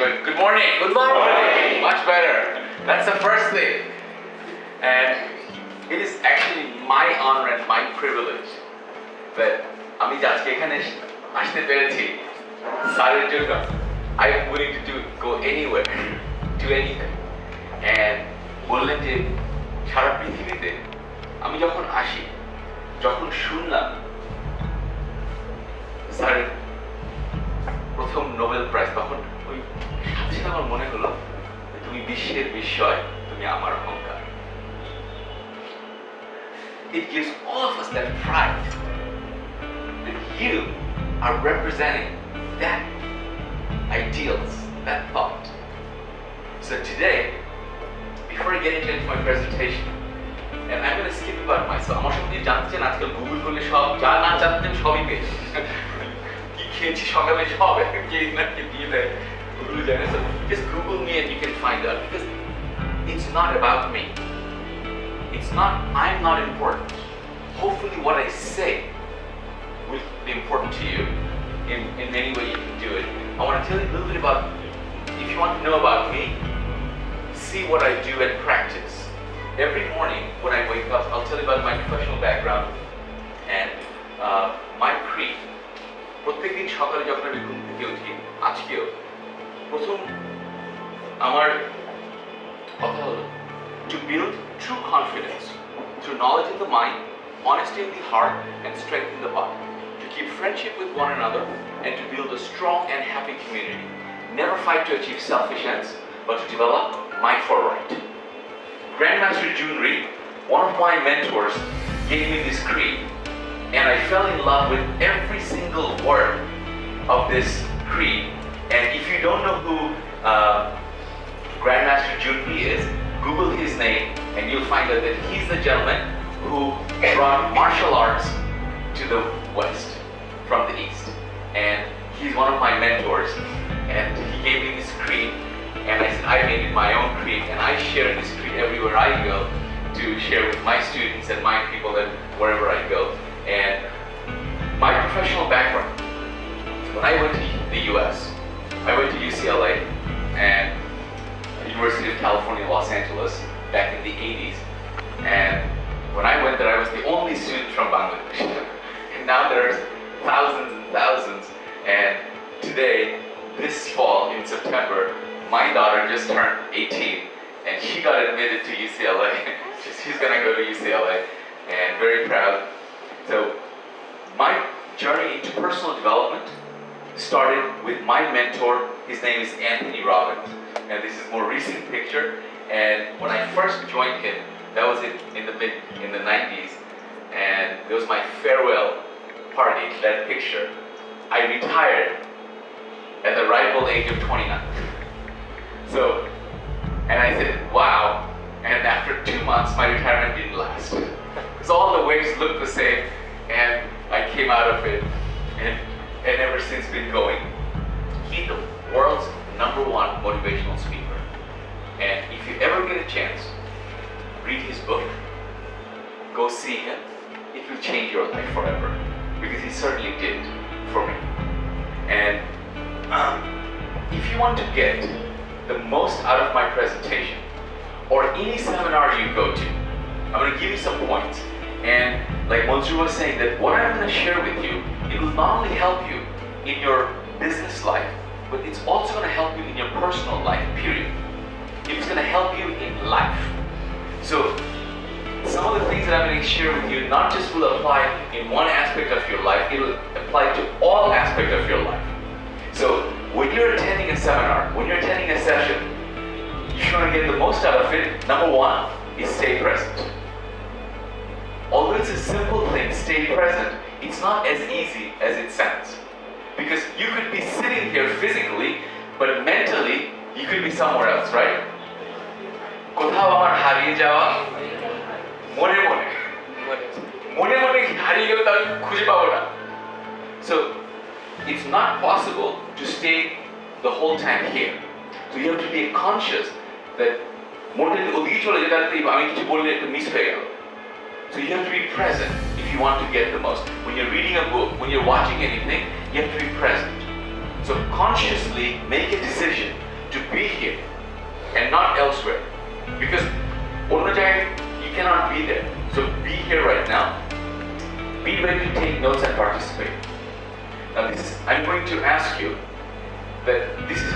but good morning. Good morning. Much better. That's the first thing. And it is actually my honor and my privilege that আমি আজকে এখানে আসতে পেরেছি স্যারের জন্য I am willing to go anywhere, do anything. And বললেন যে সারা পৃথিবীতে আমি যখন আসি, যখন শুনলাম স্যারের প্রথম নোবেল প্রাইজ, তখন ওই সাথে সাথে আমার মনে হলো তুমি বিশ্বের বিস্ময়, তুমি আমার অহংকার। It gives all of us that pride that you are representing that ideals, that thought. So today, before I get into my presentation, and I'm going to skip about myself. আমার সঙ্গে জানতে চান আজকাল গুগল করলে সব যা না জানতেন সবই পেয়ে কি খেয়েছি সকালে সব কে নাকি দিয়ে দেয় ওগুলো জানে। So just Google me and you can find out, because it's not about me. It's not, I'm not important. Hopefully what I say will be important to you in any way you can do it. I want to tell you a little bit about, if you want to know about me, see what I do and practice. Every morning when I wake up, I'll tell you about my professional background and my creed. প্রত্যেকদিন সকালে যখন আমি ঘুম থেকে উঠি, আজকেও প্রথম আমার কথা হলো to build true confidence through knowledge in the mind, honesty in the heart, and strength in the body. To keep friendship with one another and to build a strong and happy community. Never fight to achieve selfish ends, but to develop mind for right. Grandmaster June Reed, one of my mentors, gave me this creed, and I fell in love with every single word of this creed. And if you don't know who Grandmaster June Reed is, Google his name and you'll find out that he's the gentleman who brought martial arts to the West from the East. And he's one of my mentors, and he gave me this creed, and I said I made it my own creed, and I share this creed everywhere I go to share with my students and my people and wherever I go. And my professional background, when I went to the US, I went to UCLA and University of California, Los Angeles back in the 80s, and when I went there I was the only student from Bangladesh. And now there's thousands and thousands, and today, this fall in September, my daughter just turned 18 and she got admitted to UCLA. She's gonna go to UCLA, and very proud. So my journey into personal development started with my mentor. His name is Anthony Robbins, and this is a more recent picture. And when I first joined him, that was in the 90s, and it was my farewell party, that picture. I retired at the ripe old age of 29. So, and I said, wow. And after 2 months, my retirement didn't last. Because all the waves looked the same, and I came out of it, and ever since been going. He's the world's #1 motivational speaker. And if you ever get a chance, read his book, go see him. It will change your life forever, because he certainly did for me. And if you want to get the most out of my presentation or any seminar you go to, I'm going to give you some points. And like Manju was saying, that what I'm going to share with you, it will not only help you in your business life, but it's also going to help you in your personal life, period. It's going to help you in life. So some of the things that I'm going to share with you not just will apply in one aspect of your life, it will apply to all aspects of your life. So when you're attending a seminar, when you're attending a session, if you want to get the most out of it, #1 is stay present. Although it's a simple thing, stay present, it's not as easy as it sounds. Because you could be sitting here physically, but mentally, you could be somewhere else, right? কোথাও আমার হারিয়ে যাওয়া মনে মনে হারিয়ে গেলে তাহলে খুঁজে পাবো না। So it's not possible to stay the whole time here. So you have to be conscious that মনটা যদি ওদিকে চলে যায় তাহলে আমি কিছু বললে একটু মিস হয়ে গেল। So you have to be present if you want to get the most. When you're reading a book, when you're watching anything, you have to be present. So consciously make a decision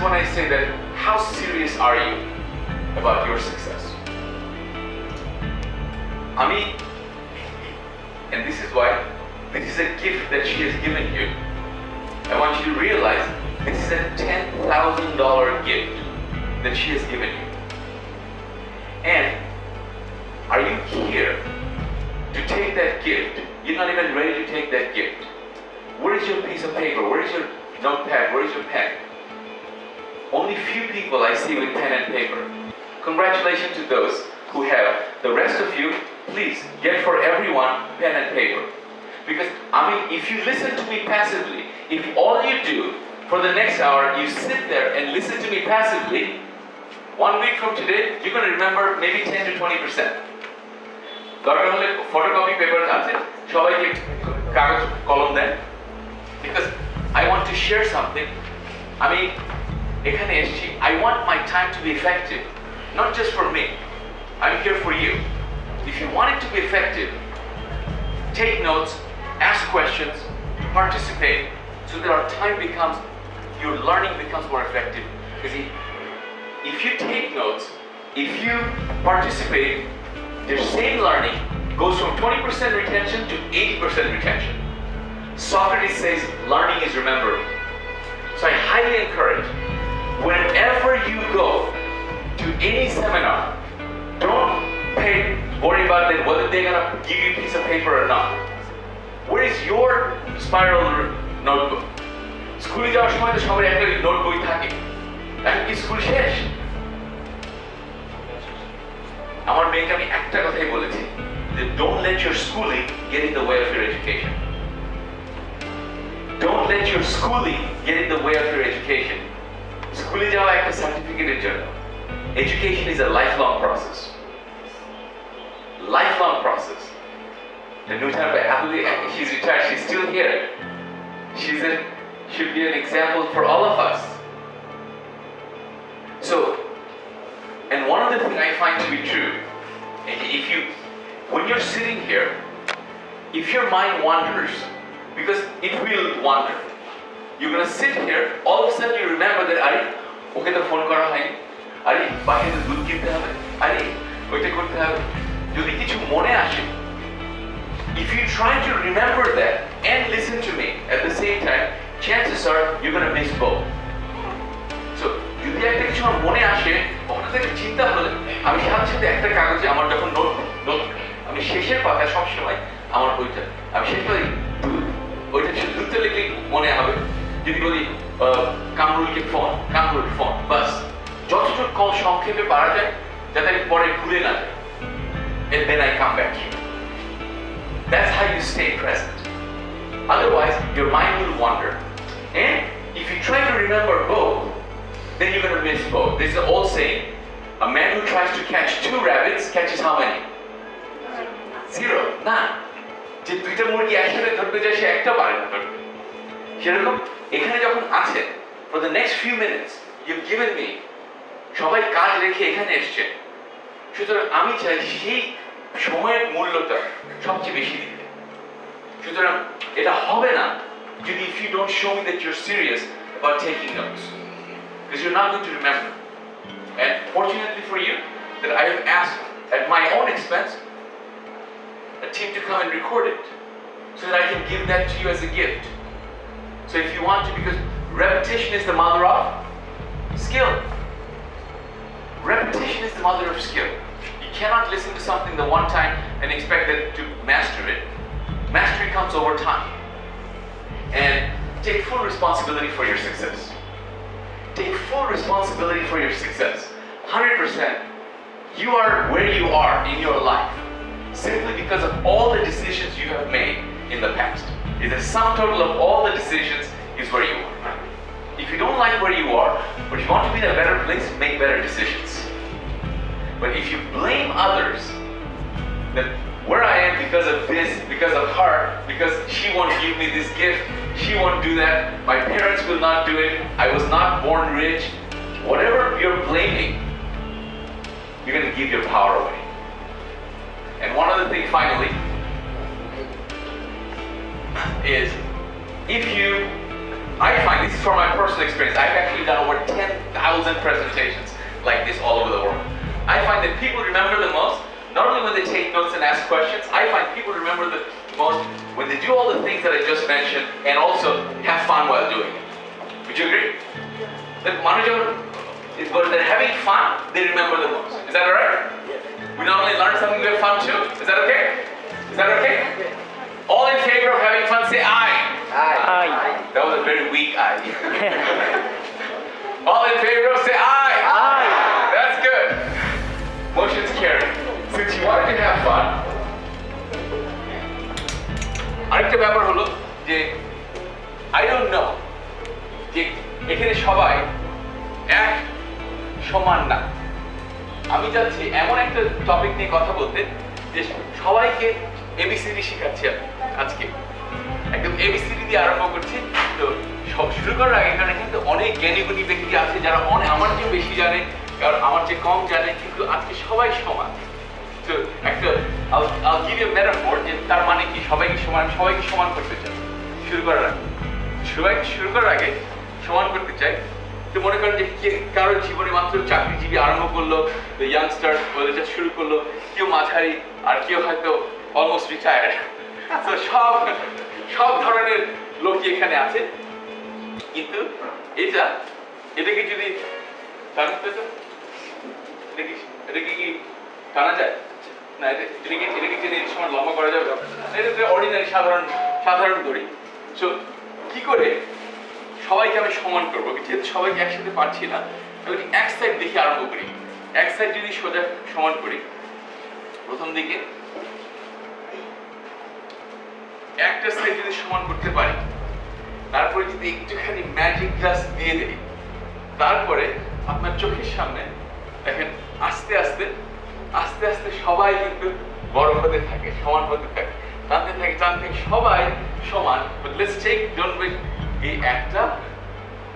when I say that, how serious are you about your success? And this is why, this is a gift that she has given you. I want you to realize this is a $10,000 gift that she has given you. And are you here to take that gift? You're not even ready to take that gift. Where is your piece of paper? Where is your notepad? Where is your pen? Only few people I see with pen and paper. Congratulations to those who have. The rest of you, please get for everyone pen and paper. Because if you listen to me passively, if all you do for the next hour, you sit there and listen to me passively, 1 week from today, you're going to remember maybe 10 to 20%. দরকার হলে photocopy paper আছে, সবাইকে কাগজ কলম দেন। Because I want to share something. এখানে এসেছি, I want my time to be effective, not just for me. I'm here for you. If you want it to be effective, take notes, ask questions, participate, so that our time becomes, your learning becomes more effective. Because if you take notes, if you participate, the same learning goes from 20% retention to 80% retention. Socrates says learning is remembering. So I highly encourage, whenever you go to any seminar, don't worry about them, whether they're going to give you a piece of paper or not. Where is your spiral notebook? স্কুলে যাওয়ার সময় তো সবার একটা নোটবই থাকে। এখন কি school শেষ? আমার মেয়েকে আমি একটা কথাই বলেছি, যে don't let your schooling get in the way of your education. Don't let your schooling get in the way of your education. স্কুলে যাওয়া একটা সার্টিফিকেটের জন্য। Education is a lifelong process. Lifelong process. And she's retired, she's still here. Should be an example for all of us. So, and one other thing I find to be true, when you're sitting here, if your mind wanders, because it will wander, you're gonna sit here, all of a sudden you remember that, okay, the phone kora hoyni, bahire dudh kinte hobe, oita korte hobe, jodi kichu mone ashe, if you try to remember that and listen to me at the same time, chances are you're gonna miss both. So, যদি একটা কিছু আমার মনে আসে, ওখানে থেকে চিন্তা হলে আমি সাথে সাথে একটা কাগজে আমার যখন নোট আমি শেষের পাতা সবসময় আমার ওইটা আমি শেষ পাই ওইটা দুধটা লিখলে মনে হবে। যদি বলি কামরুলকে কামরুল ফোন, বাস যতটুকু সংক্ষেপে পারা যায় যাতে আমি পরে ভুলে না যাই। And then I come back here. That's how you stay present. Otherwise, your mind will wander. And if you try to remember both, then you're going to miss both. This is an old saying, a man who tries to catch 2 rabbits catches how many? 0, none. যে দুইটা মুরগি একসাথে ধরতে যায় সে একটা পারে না ধরতে। সেরকম এখানে যখন আছে, for the next few minutes you've given me, সবাই কাজ রেখে এখানে এসছে, সুতরাং আমি চাই সেই সময়ের মূল্যটা সবচেয়ে বেশি দিতে। সুতরাং এটা হবে না যদি if you don't show me that you're serious about taking notes, because you're not going to remember. And fortunately for you, that I have asked at my own expense a team to come and record it, so that I can give that to you as a gift. So if you want to, because repetition is the mother of skill. Repetition is the mother of skill. You cannot listen to something the one time and expect that to master it. Mastery comes over time. And take full responsibility for your success. Take full responsibility for your success. 100%. You are where you are in your life simply because of all the decisions you have made in the past. It's the sum total of all the decisions is where you are. If you don't like where you are, but you want to be in a better place, make better decisions. But if you blame others, that where I am because of this, because of her, because she won't give me this gift, she won't do that, my parents will not do it, I was not born rich, whatever you're blaming, you're going to give your power away. And one other thing finally is, if you I find, this is from my personal experience, I've actually done over 10,000 presentations like this all over the world. I find that people remember the most, not only when they take notes and ask questions, I find people remember the most when they do all the things that I just mentioned and also have fun while doing it. Would you agree? That when they're having fun, they remember the most. Is that alright? We not only learn something, we have fun too. Is that okay? Is that okay? All in favor of having fun, say aye. Aye. That was a very weak aye. All in favor of say aye. Aye. That's good. Motion's carried. Since you wanted to have fun, আরেকটা ব্যাপার হলো যে I don't know যে এখানে সবাই এক সমান না। আমি চাচ্ছি এমন একটা টপিক নিয়ে কথা বলতে যে সবাইকে এবিসিডি শেখাচ্ছি আমি আজকে একদম এবিসিডি দিয়ে আরম্ভ করছি। তো সব শুরু করার আগে কারণ কিন্তু অনেক জ্ঞানী গুণী ব্যক্তি আছে যারা অনেক আমার চেয়ে বেশি জানে, কারণ আমার চেয়ে কম জানে, কিন্তু আজকে সবাই সমান। তো একটা I'll give you a metaphor যে তার মানে কি সবাইকে সমান করতে চাই। শুরু করার আগে সমান করতে চাই। তো মনে করেন যে কারো জীবনে মাত্র চাকরিজীবী আরম্ভ করলো, ইয়াংস্টার ওদের শুরু করলো, কেউ মাঝারি আর কেউ হয়তো অলমোস্ট রিটায়ার্ড। তো সব ধরনের লোকই এখানে আছে। কিন্তু এটাকে যদি এটাকে কি টানা যায় না? এটাকে যদি সময় লম্বা করা যাবে? এটা অর্ডিনারি সাধারণ করি। সো কি করে সবাইকে আমি সমান করবো, যেহেতু সবাইকে একসাথে পারছি না, আমি এক সাইড দেখে আরম্ভ করি। এক সাইড যদি সোজা সমান করি, প্রথম দিকে একটা সাইড যদি সমান করতে পারি, তারপরে যদি একটুখানি ম্যাজিক গ্লাস দিয়ে দিই, তারপরে আপনার চোখের সামনে দেখেন আস্তে আস্তে সবাই কিন্তু বড় হতে থাকে, সমান হতে থাকে, টানতে থাকে সবাই সমান। But let's take, don't wait, এই একটা,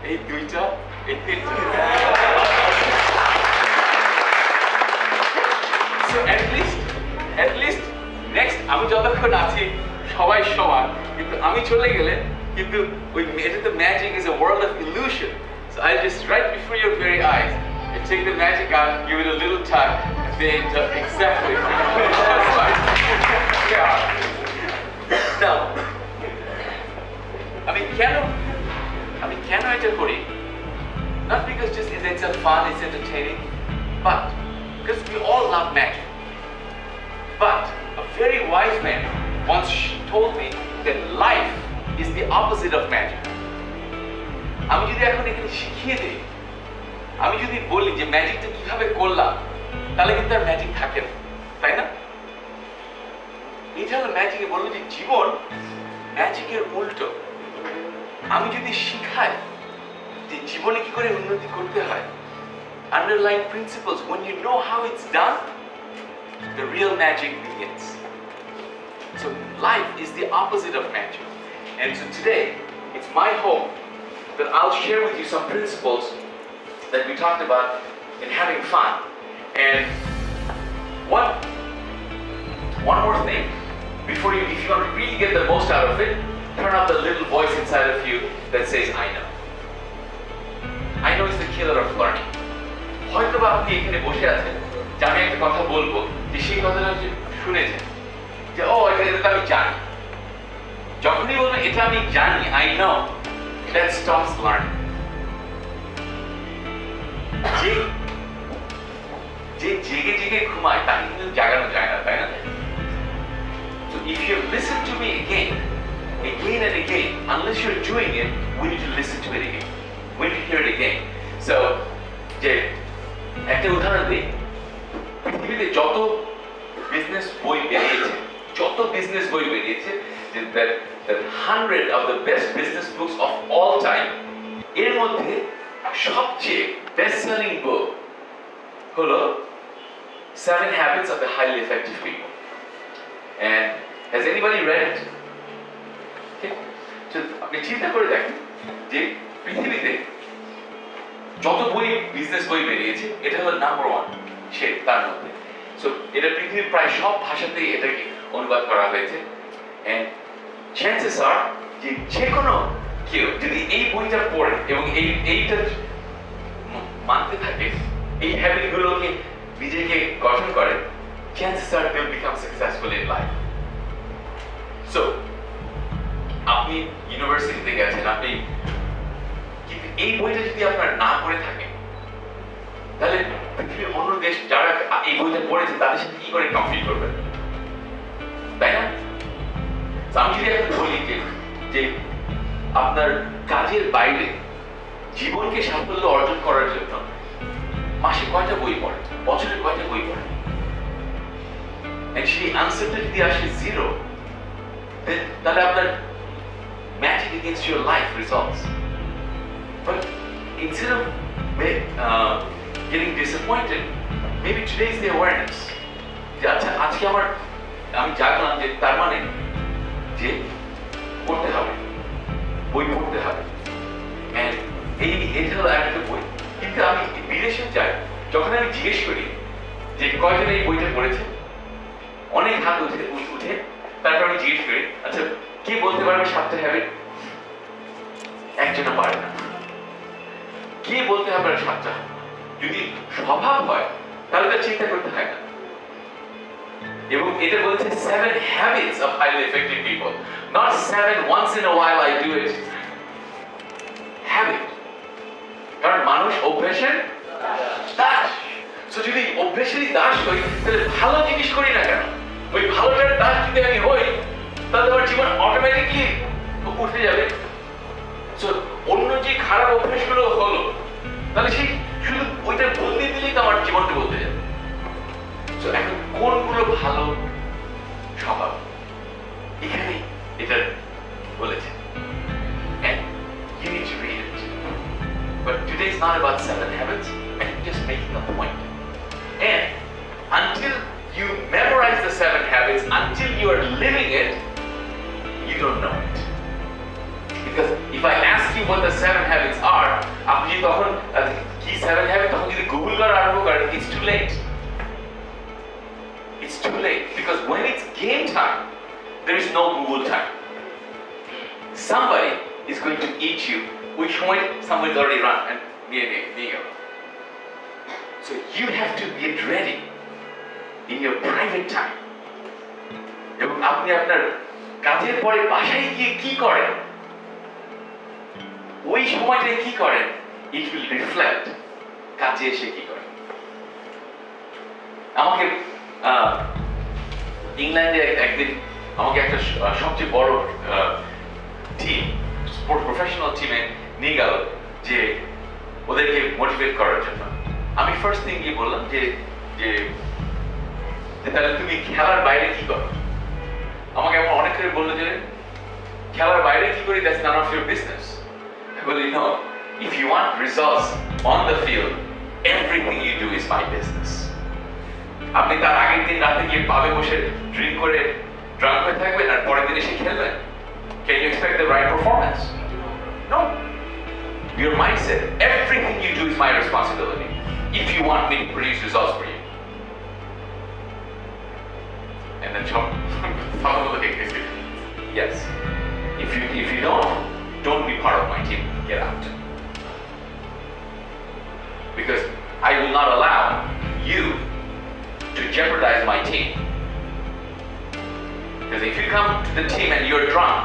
এই দুইটা, এই তিনটা। So at least next আমি যতক্ষণ আছি সবাই সমান, কিন্তু আমি চলে গেলে কিন্তু ওই এটা magic is a world of illusion. So I'll just right before your very eyes, I take the magic out, give it a little tug, and then just exactly. That's right. Yeah. Now, আমি কেন এটা করি? Not because just it's a fun, it's entertaining, but because we all love magic. But a very wise man once told me that life is the opposite of magic. আমি যদি এখন এখানে শিখিয়ে দিই, আমি যদি বলি যে ম্যাজিকটা কিভাবে করলাম, তাহলে কিন্তু আর ম্যাজিক থাকে না, তাই না? এটা হলো ম্যাজিকে বললো যে জীবন ম্যাজিকের উল্টো। আমি যদি শিখাই যে জীবনে কি করে উন্নতি করতে হয়, underlying principles, when you know how it's done, the real magic begins. So life is the opposite of magic. And so today, it's my hope that I'll share with you some principles that we talked about in having fun. And one more thing, before if you want to really get the most out of it, turn off the little voice inside of you that says, I know. I know is the killer of learning. হয়তো বা আপনি এখানে বসে আছেন যে আমি একটা কথা বলবো, যে সেই কথাটা শুনেছেন যে এটা আমি জানি। যখনই বলবেন এটা আমি জানি, I know, that stops learning. যে জেগে ঘুমায় তাকে কিন্তু জাগানো যায় না, তাই না? So if you listen to me again and again, unless you're doing it, we need to listen to it again. We need to hear it again. So, যে একটা উদাহরণ দিই, পৃথিবীতে যত বিজনেস বই বেরিয়েছে, the 100 of the best business books of all time, এর মধ্যে সবচেয়ে best selling book হলো 7 Habits of the Highly Effective People. And has anybody read it? Okay. So আপনি চিন্তা করে দেখেন যে পৃথিবীতে যত বিজনেস বই বেরিয়েছে, এটা হলো নাম্বার 1 তার মধ্যে। সো এটা পৃথিবীর প্রায় সব ভাষাতেই এটাকে অনুবাদ করা হয়েছে। And chances are যে কেউ যদি এই বইটা পড়ে এবং এইটা মানতে থাকে, এই হ্যাবিটগুলোকে নিজেকে গঠন করে, chances are they'll become successful in life. So, আপনি ইউনিভার্সিটিতে গেছেন, আপনি কিন্তু এই বইটা যদি আপনার না পড়ে থাকেন, তাহলে পৃথিবীর অন্য দেশ যারা এই বইটা পড়েছে তাদের সাথে কি করে কম্পিট করবেন, তাই না? আমি যদি এখন বলি যে আপনার কাজের বাইরে জীবনকে সাফল্য অর্জন করার জন্য মাসে কয়টা বই পড়ে, বছরে কয়টা বই পড়ে, সেই আনসারটা যদি আসে 0, তাহলে আপনার matching against your life results. But instead of getting disappointed, maybe today is the awareness. আচ্ছা আজকে আমি জানলাম যে তার মানে যে পড়তে হবে, বই পড়তে হবে, এটা হলো একটা বই। কিন্তু আমি বিদেশে যাই, যখন আমি জিজ্ঞেস করি যে কয়জন এই বইটা পড়েছে, অনেক হাত উঠে তারপর আমি জিজ্ঞেস করি আচ্ছা কে বলতে পারবে 7টা হ্যাবিট? একজনও পারে না। কে বলতে হবে 7টা? যদি স্বভাব হয় তাহলে তো চিন্তা করতে হয় না। এবং এটা বলছে 7 habits of highly effective people, not 7 once in a while I do it. Habit. কারণ মানুষ অভ্যাসের দাস। সো যদি অভ্যাসেরই দাস হই, তাহলে ভালো জিনিস করি না কেন? ওই ভালোটার দাস যদি আমি হই, তাহলে আমার জীবন অটোমেটিকলি উঠে যাবে। সো অন্য যে খারাপ অভ্যাসগুলো হলো, তাহলে সেই শুধু ওইটা বদলে দিলেই তো আমার জীবনটা বদলে যাবে। সো এখন কোনগুলো ভালো স্বভাব, এখানে এটা বলেছে। And you need to read it. But today is not about 7 habits. I'm just making a point. And until you memorize the 7 habits, until you are living it, you don't know it. Because if I ask you what the 7 habits are, আপনি তখন কি 7 habits তখন যদি Google করা আরম্ভ করেন, it's too late. It's too late because when it's game time, there is no Google time. Somebody is going to eat you, which point somebody's already run and near. So you have to get ready in your private time. এবং আপনি আপনার কাজের পরে বাসায় গিয়ে কি করেন, ওই সময়টায় কি করেন, it will reflect কাজে এসে কি করেন। আমাকে ইংল্যান্ডে একদিন আমাকে একটা সবচেয়ে বড় টিম, স্পোর্ট প্রফেশনাল টিমে নিয়ে গেল যে ওদেরকে মোটিভেট করার জন্য। আমি ফার্স্ট থিং গিয়ে বললাম যে তাহলে তুমি খেলার বাইরে কি করো? আমাকে এমন অনেক করে বললো যে খেলার বাইরে কি করি, that's none of your business. I believe, you know, if you want results on the field, everything you do is my business. আপনি তার আগের দিন রাতে গিয়ে পাবে বসে ড্রিঙ্ক করে ড্রাঙ্ক হয়ে থাকবেন আর পরের দিন এসে খেলবেন? Can you expect the right performance? No. Your mindset, everything you do is my responsibility if you want me to produce results for you. And then yes. If you don't be part of my team, get out. Because I will not allow you to jeopardize my team. Because if you come to the team and you're drunk,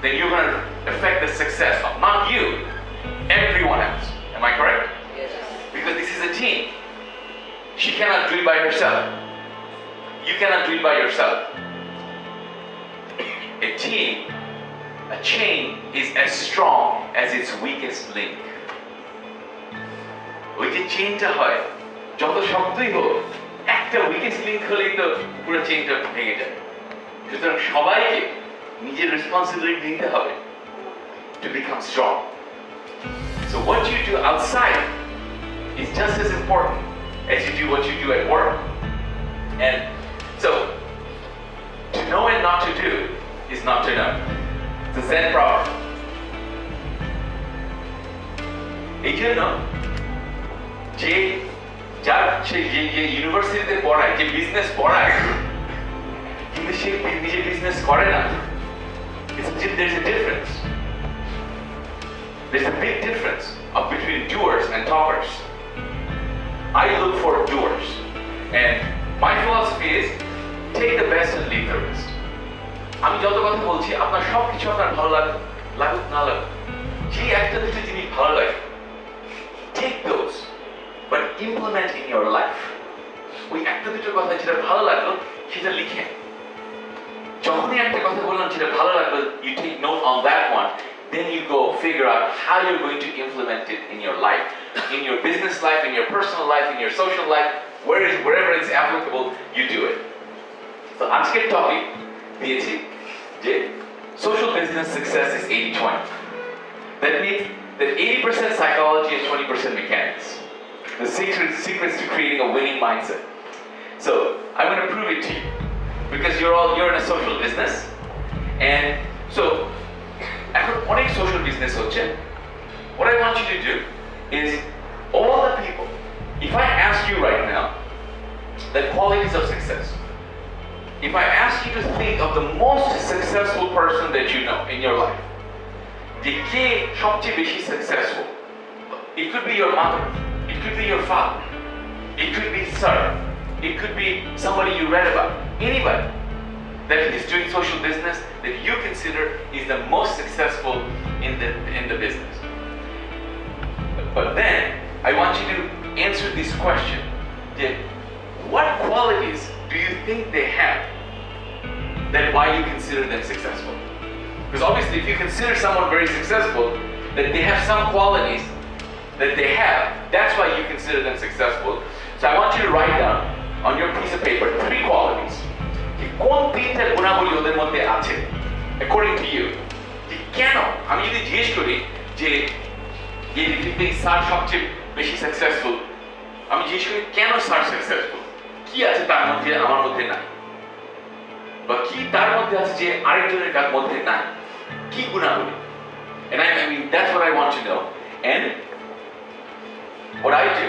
then you're going to affect the success of not you, everyone else. Am I correct? Yes. Because this is a team. She cannot do it by herself. You cannot do it by yourself. A chain is as strong as its weakest link. ওই যে চেইনটা হয়, যত শক্তই হোক, একটা weakest link হলেই তো পুরো চেইনটা ভেঙে যায়। সুতরাং সবাইকে নিজের রেসপন্সিবিলিটি নিতে হবে to become strong. So what you do outside is just as important as you do what you do at work. And so to know and not to do is not to know. It's a Zen proverb. এই জন্য যে ইউনিভার্সিটিতে পড়ায়, যে business পড়ায়, কিন্তু সে নিজে business করে না, there's a difference. There's a big difference between doers and talkers. I look for doers. And my philosophy is take the best and leave the rest. আমি যত কথা বলছি আপনার সব কিছু আপনার ভালো লাগুক না লাগুক, যে একটা দুটো জিনিস ভালো লাগে, take those but implement in your life. ওই একটা দুটো কথা যেটা ভালো লাগলো সেটা লিখেন। যখনই একটা কথা বললাম যেটা ভালো লাগলো, you take note on that one, then you go figure out how you're going to implement it in your life, in your business life, in your personal life, in your social life, wherever it's applicable, you do it. So আজকের topic দিয়েছি যে social business success is 80-20. That means that 80% psychology and 20% mechanics. The secrets to creating a winning mindset. So I'm going to prove it to you because you're in a social business, and so এখন অনেক social business হচ্ছে. What I want you to do is all the people. If I ask you right now the qualities of success, if I ask you to think of the most successful person that you know in your life, the কে সবচেয়ে বেশি successful? It could be your mother, it could be your father, it could be sir, it could be somebody you read about, anybody that is doing social business that you consider is the most successful in the business. But then I want you to answer this question: what qualities do you think they have that why you consider them successful? Because obviously if you consider someone very successful, that they have some qualities that they have, that's why you consider them successful. So I want you to write down on your piece of paper 3 qualities. কোন তিনটা গুণাবলী ওদের মধ্যে আছে according to you? কেন আমি যদি জিজ্ঞেস করি যে স্যার সবচেয়ে বেশি সাকসেসফুল, আমি জিজ্ঞেস করি কেন স্যার সাকসেসফুল, কি আছে তার মধ্যে আমার মধ্যে নাই, বা কি তার মধ্যে আছে যে আরেকজনের কার মধ্যে নাই, কি গুণাবলী? And I mean that's what I want to know. And what I do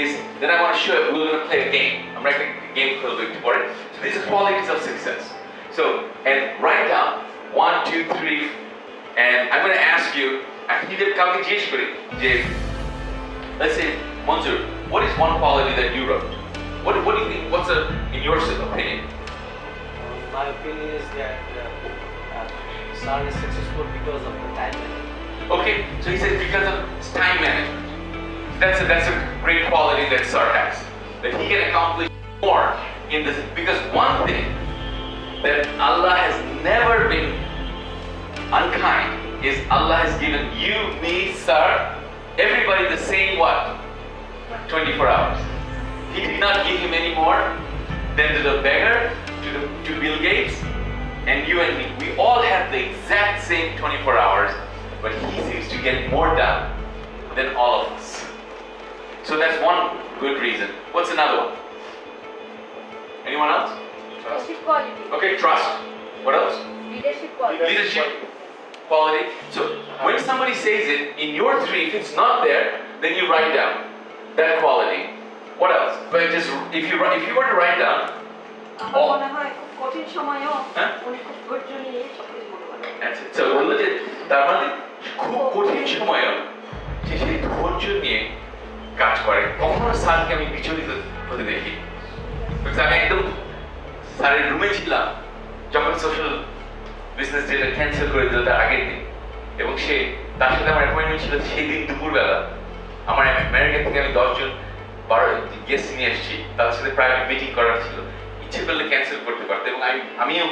is then I want to show you, we're going to play a game. I'm writing a game called for it. So these are qualities of success. So, and write down 1, 2, 3, and I'm going to ask you, actually কাউকে জিজ্ঞেস করি যে, let's say Manzoor, what is one quality that you wrote? What do you think? What's in your opinion? My opinion is that Sar is successful because of the time management. Okay, so he says because of time management. That's a great quality that Sar has. That he can accomplish more in this, because one thing that Allah has never been unkind is Allah has given you, me, Sar, everybody the same what? 24 hours. He did not give him any more than to the beggar, to Bill Gates, and you and me. We all have the exact same 24 hours, but he seems to get more done than all of us. So that's one good reason. What's another one? Anyone else? Leadership quality. Okay, trust. What else? Leadership quality. Leadership quality. So when somebody says it in your 3, if it's not there, then you write down that quality. What else? But just if you were to write down আমার মনে হয় খুব কঠিন সময়ও উনি খুব ধৈর্য নিয়ে সবকিছু বলতে পারেন। আচ্ছা, তো বললো যে তার মানে খুব কঠিন সময়ও যে সেই ধৈর্য নিয়ে কাজ করে। কখনো স্যারকে আমি বিচলিত হতে দেখি, আমি একদম স্যারের রুমে ছিলাম যখন সোশ্যাল বিজনেস যেটা ক্যান্সেল করে দিল তার আগের দিন, এবং তার সাথে আমার অ্যাপয়েন্টমেন্ট ছিল সেই দিন দুপুরবেলা। আমার আমেরিকা থেকে আমি 10-12 গেস্ট নিয়ে এসেছি, তাদের সাথে প্রাইভেট মিটিং করার ছিল, ইচ্ছে করলে ক্যান্সেল করতে পারতো, এবং আমিও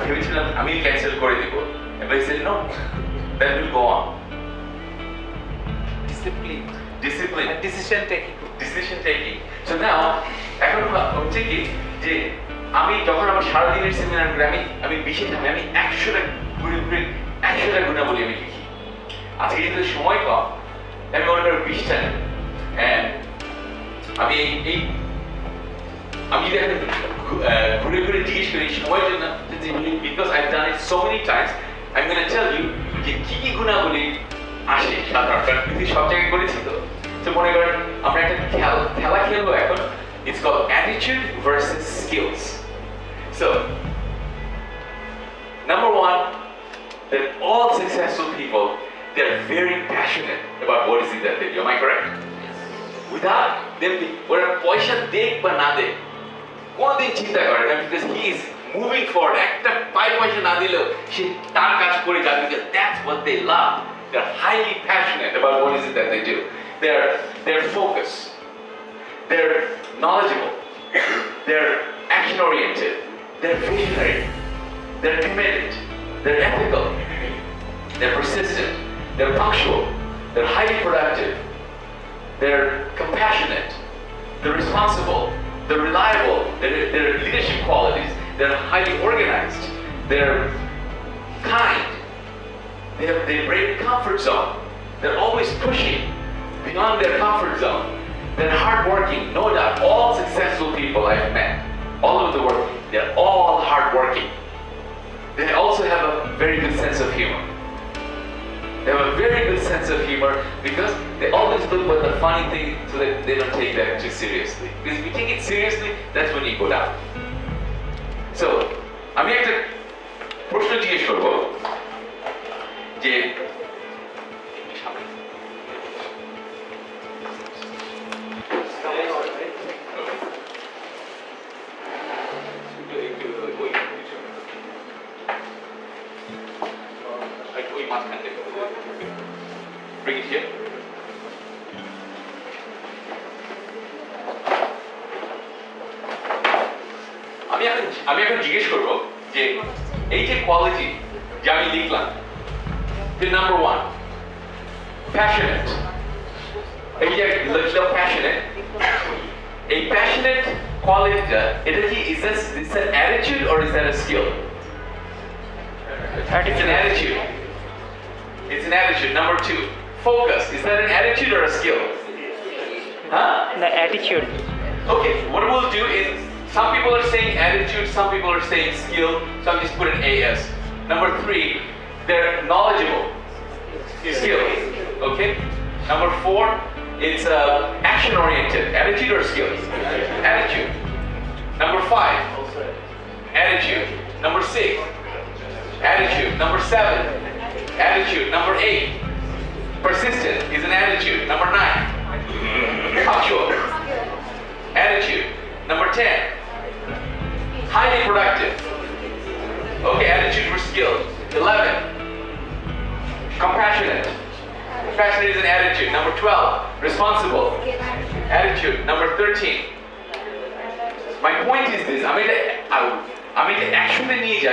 ভেবেছিলাম আমি ক্যান্সেল করে দিব, এবং he said no, that will go on. Discipline and decision taking. So now এখন হচ্ছে কি যে আমি যখন আমার সারাদিনের সেমিনার করে আমি 20 থামি, আমি 100টা গুণাবলী আমি লিখি। আজকে যেহেতু সময় কম, আমি মনে করি 20টা, and আমি যদি এখন ঘুরে ঘুরে জিজ্ঞেস করি সময়ের জন্য, because I've done it so many times, I'm going to tell you যে কি কি গুণাবলী আসে সাধারণত, কারণ পৃথিবীর সব জায়গায় করেছি তো। তো মনে করেন আমরা একটা খেলা খেলবো এখন, it's called attitude versus skills. So number 1, that all successful people they're very passionate about what is it that they do. Am I correct? Without them, ওরা পয়সা দেখ বা না দেখ কোনোদিন চিন্তা করে না, because he is moving forward. একটা পয়সা না দিলেও সে তার কাজ করে যাবে, because that's what they love. They're highly passionate about what is it that they do. They're focused. They're knowledgeable. They're action oriented. They're visionary. They're committed. They're ethical. They're persistent. They're punctual. They're highly productive. They're compassionate. They're responsible. They're reliable. They're leadership qualities. They're highly organized. They're kind. They break comfort zone. They're always pushing beyond their comfort zone. They're hardworking, no doubt. All successful people I've met all over the world, they're all hardworking. They also have a very good sense of humor. They have a very good sense of humor because they always look for the funny thing so that they don't take that too seriously. Because if you take it seriously, that's when you go down. So, আমি একটা প্রশ্ন জিজ্ঞেস করব যে Bring it here. আমি এখন জিজ্ঞেস করব যে এই যে কোয়ালিটি যে আমি লিখলাম, the number one, passionate. এই যে লিখলাম passionate, এই passionate qualityটা এটা কি is this an attitude or is that a skill? It's an attitude. It's an attitude. Number two, focus. Is that an attitude or a skill? Huh? The attitude. Okay, what we'll do is, some people are saying attitude, some people are saying skill, so I'm just put an AS. Number three, they're knowledgeable. Skill. Okay? Number four, it's action oriented. Attitude or skill? Attitude. Number five, attitude. Number six, attitude. Number seven, attitude. Number eight, persistent is an attitude. Number nine, punctual. Attitude. Number 10, highly productive. Okay, attitude for skill. 11, compassionate. Compassionate is an attitude. Number 12, responsible. Attitude. Number 13. My point is this. I mean, actually need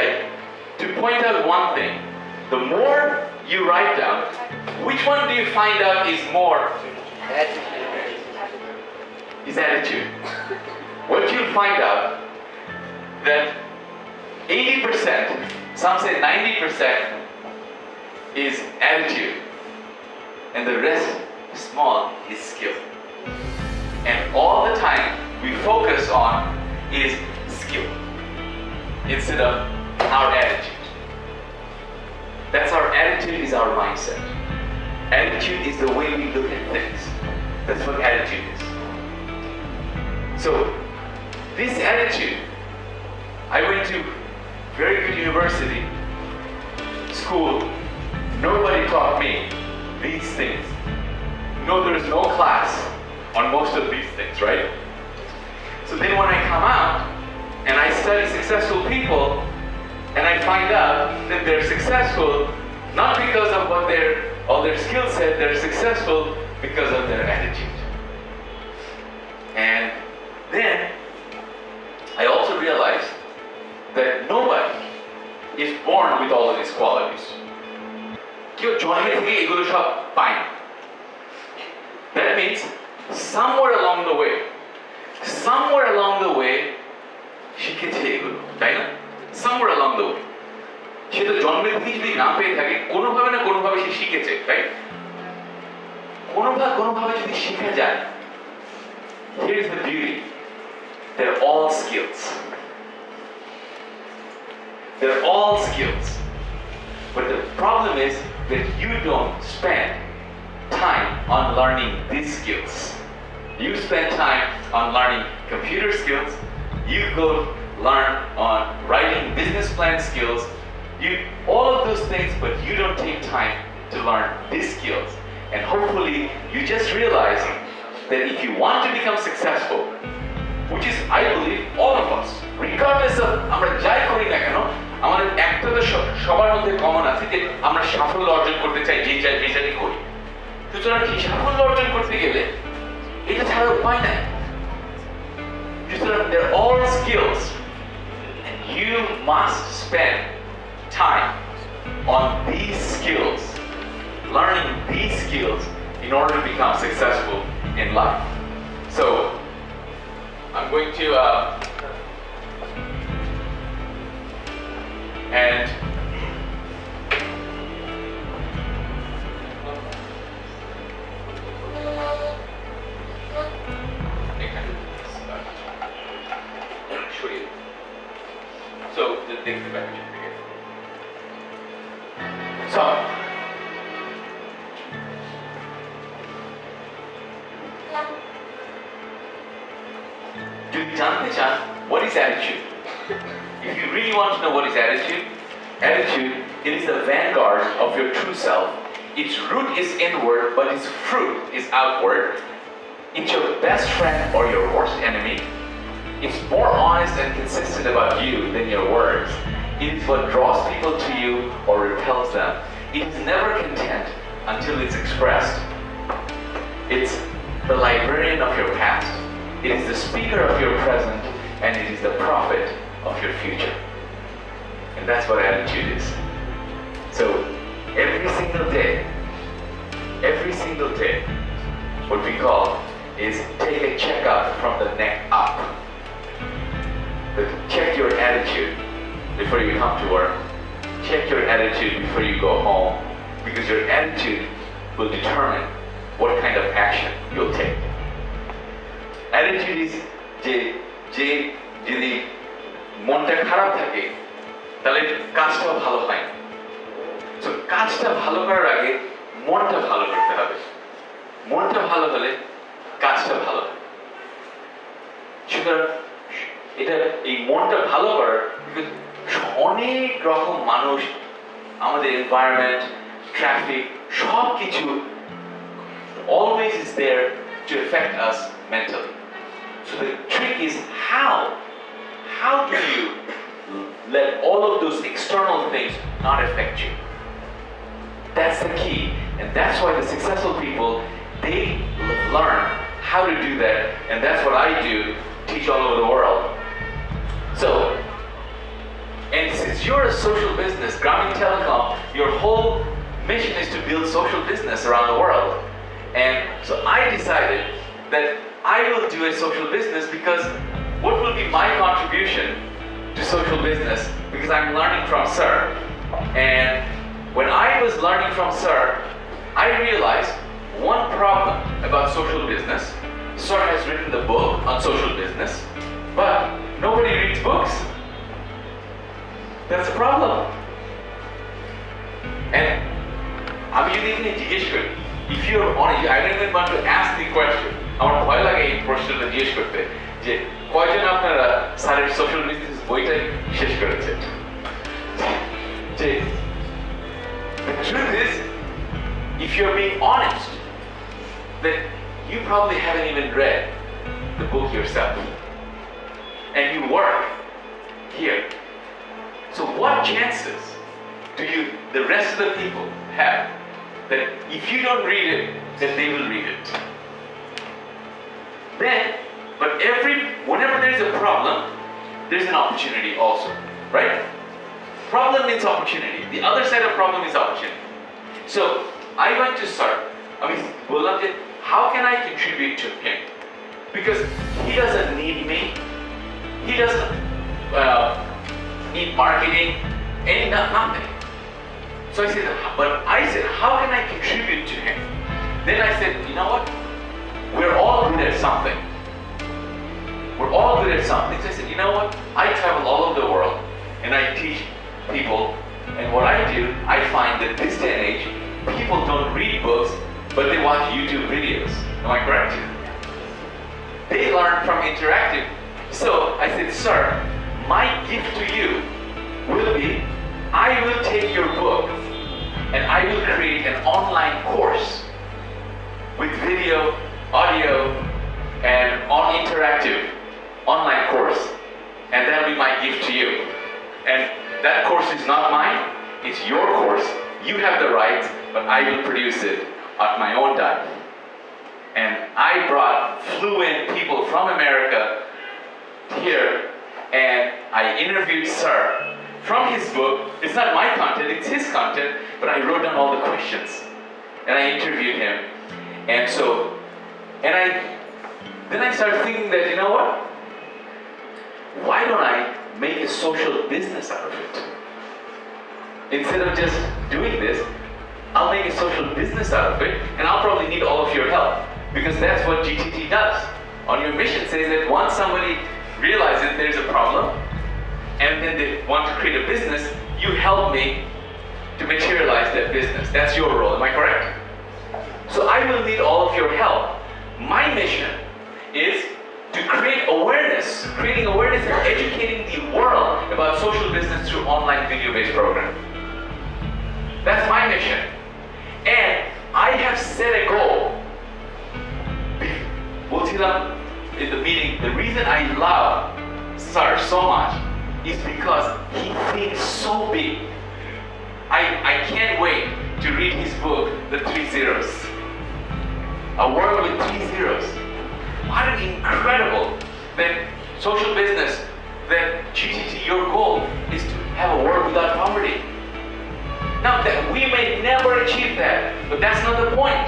to point out one thing. The more you write down, which one do you find out is more? Is attitude. What you'll find out that 80%, some say 90% is attitude, and the rest, small, is skill. And all the time we focus on is skill instead of our attitude. That's our attitude, is our mindset. Attitude is the way we look at things. That's what attitude is. So, this attitude, I went to very good university, school, nobody taught me these things. No, there is no class on most of these things, right? So then when I come out and I study successful people and I find out that they're successful not because of all their skill set, they're successful because of their attitude. And then I also realized that nobody is born with all of these qualities. কেউ জন্মে থেকে এগুলো সব পায় না। That means somewhere along the way শিখেছে এগুলো, তাই না? Somewhere along the way. সে তো জন্মে থেকে যদি না পেয়ে থাকে, কোনোভাবে না কোনোভাবে সে শিখেছে, তাই? কোনোভাবে যদি শিখে যায়, here is the beauty. They're all skills. They're all skills. But the problem is that you don't spend time on learning these skills. You spend time on learning computer skills. You go learn on writing business plan skills. All of those things, but you don't take time to learn these skills. And hopefully you just realize that if you want to become successful, which is, I believe, all of us, regardless of আমরা যাই করি না কেন, আমাদের একটা তো সবার মধ্যে কমন আছে যে আমরা সাফল্য অর্জন করতে চাই যে যেটাই করি। সুতরাং এই সাফল্য অর্জন করতে গেলে এটা ছাড়া উপায় নাই। সুতরাং they're all skills and you must spend time on these skills, learning these skills in order to become successful in life. So I'm going to and so the things that we should begin. So যদি জানতে চান what is attitude? If you really want to know what is attitude, it is the vanguard of your true self. Its root is inward, but its fruit is outward. It's your best friend or your worst enemy. It's more honest and consistent about you than your words. It is what draws people to you or repels them. It is never content until it's expressed. It's the librarian of your past. It is the speaker of your present, and it is the prophet of your future. And that's what attitude is. So every single day, what we call is take a checkup from the neck up. Check your attitude before you come to work. Check your attitude before you go home, because your attitude will determine what kind of action you'll take. Attitude is যে যদি মনটা খারাপ থাকে তাহলে কাজটা ভালো হয় না। তো কাজটা ভালো করার আগে মনটা ভালো করতে হবে। মনটা ভালো হলে কাজটা ভালো হয়। সুতরাং এটা এই মনটা ভালো করার অনেক রকম মানুষ, আমাদের এনভায়রনমেন্ট, ট্রাফিক, সব কিছু always is there to affect us mentally. So the trick is how do you let all of those external things not affect you? That's the key, and that's why the successful people, they learn how to do that, and that's what I do, teach all over the world. So, and since you're a social business, Grameen Telecom, your whole mission is to build social business around the world. And so I decided that I will do a social business, because what will be my contribution to social business? Because I'm learning from Sir. And when I was learning from Sir, I realized one problem about social business. Sir has written the book on social business, but nobody reads books. That's a problem. And আমি যদি এখানে জিজ্ঞেস করি, if you're honest, I don't even want to ask the question. আমার ভয় লাগে এই প্রশ্নটা জিজ্ঞেস করতে যে কয়জন আপনারা স্যারের সোশ্যাল বিজনেস বইটা শেষ করেছে? যে the truth is, if you're being honest, then you probably haven't even read the book yourself, and you work here. So what chances do the rest of the people have that if you don't read it, that they will read it? Then, but whenever there's a problem, there's an opportunity also, right? Problem means opportunity. The other side of problem is opportunity. So I went to Sir. I mean, how can I contribute to him? Because he doesn't need me. He doesn't need marketing, nothing. So I said, how can I contribute to him? Then I said, you know what? We're all good at something. We're all good at something. So I said, you know what? I travel all over the world and I teach people. And what I do, I find that this day and age, people don't read books, but they watch YouTube videos. Am I correct? They learn from interactive. So I said, Sir, my gift to you will be, I will take your book and I will create an online course with video, audio, and on interactive online course, and that'll be my gift to you. And that course is not mine, it's your course. You have the rights, but I will produce it at my own time. And I flew in people from America here, and I interviewed Sir from his book. It's not my content, it's his content, but I wrote down all the questions, and I interviewed him. And then I started thinking that, you know what? Why don't I make a social business out of it? Instead of just doing this, I'll make a social business out of it, and I'll probably need all of your help, because that's what GTT does. On your mission says that once somebody realizes there's a problem, and then they want to create a business, you help me to materialize that business. That's your role, am I correct? So I will need all of your help. My mission is to creating awareness and educating the world about social business through online video-based program. That's my mission. And I have set a goal. বলছিলাম in the meeting, the reason I love Sir so much is because he thinks so big. I can't wait to read his book, The 3 Zeros. A world with 3 zeros. What an incredible that social business, that GTT, your goal is to have a world without poverty. Now that we may never achieve that, but that's not the point.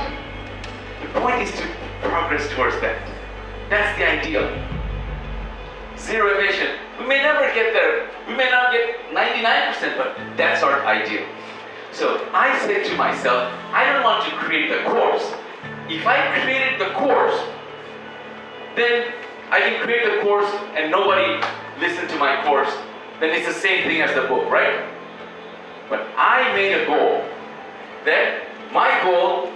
The point is to progress towards that. That's the ideal. Zero emission. We may never get there. We may not get 99%, but that's our ideal. So I said to myself, I don't want to create the course. If I created the course, then I can create the course and nobody listen to my course. Then it's the same thing as the book, right? But I made a goal. That my goal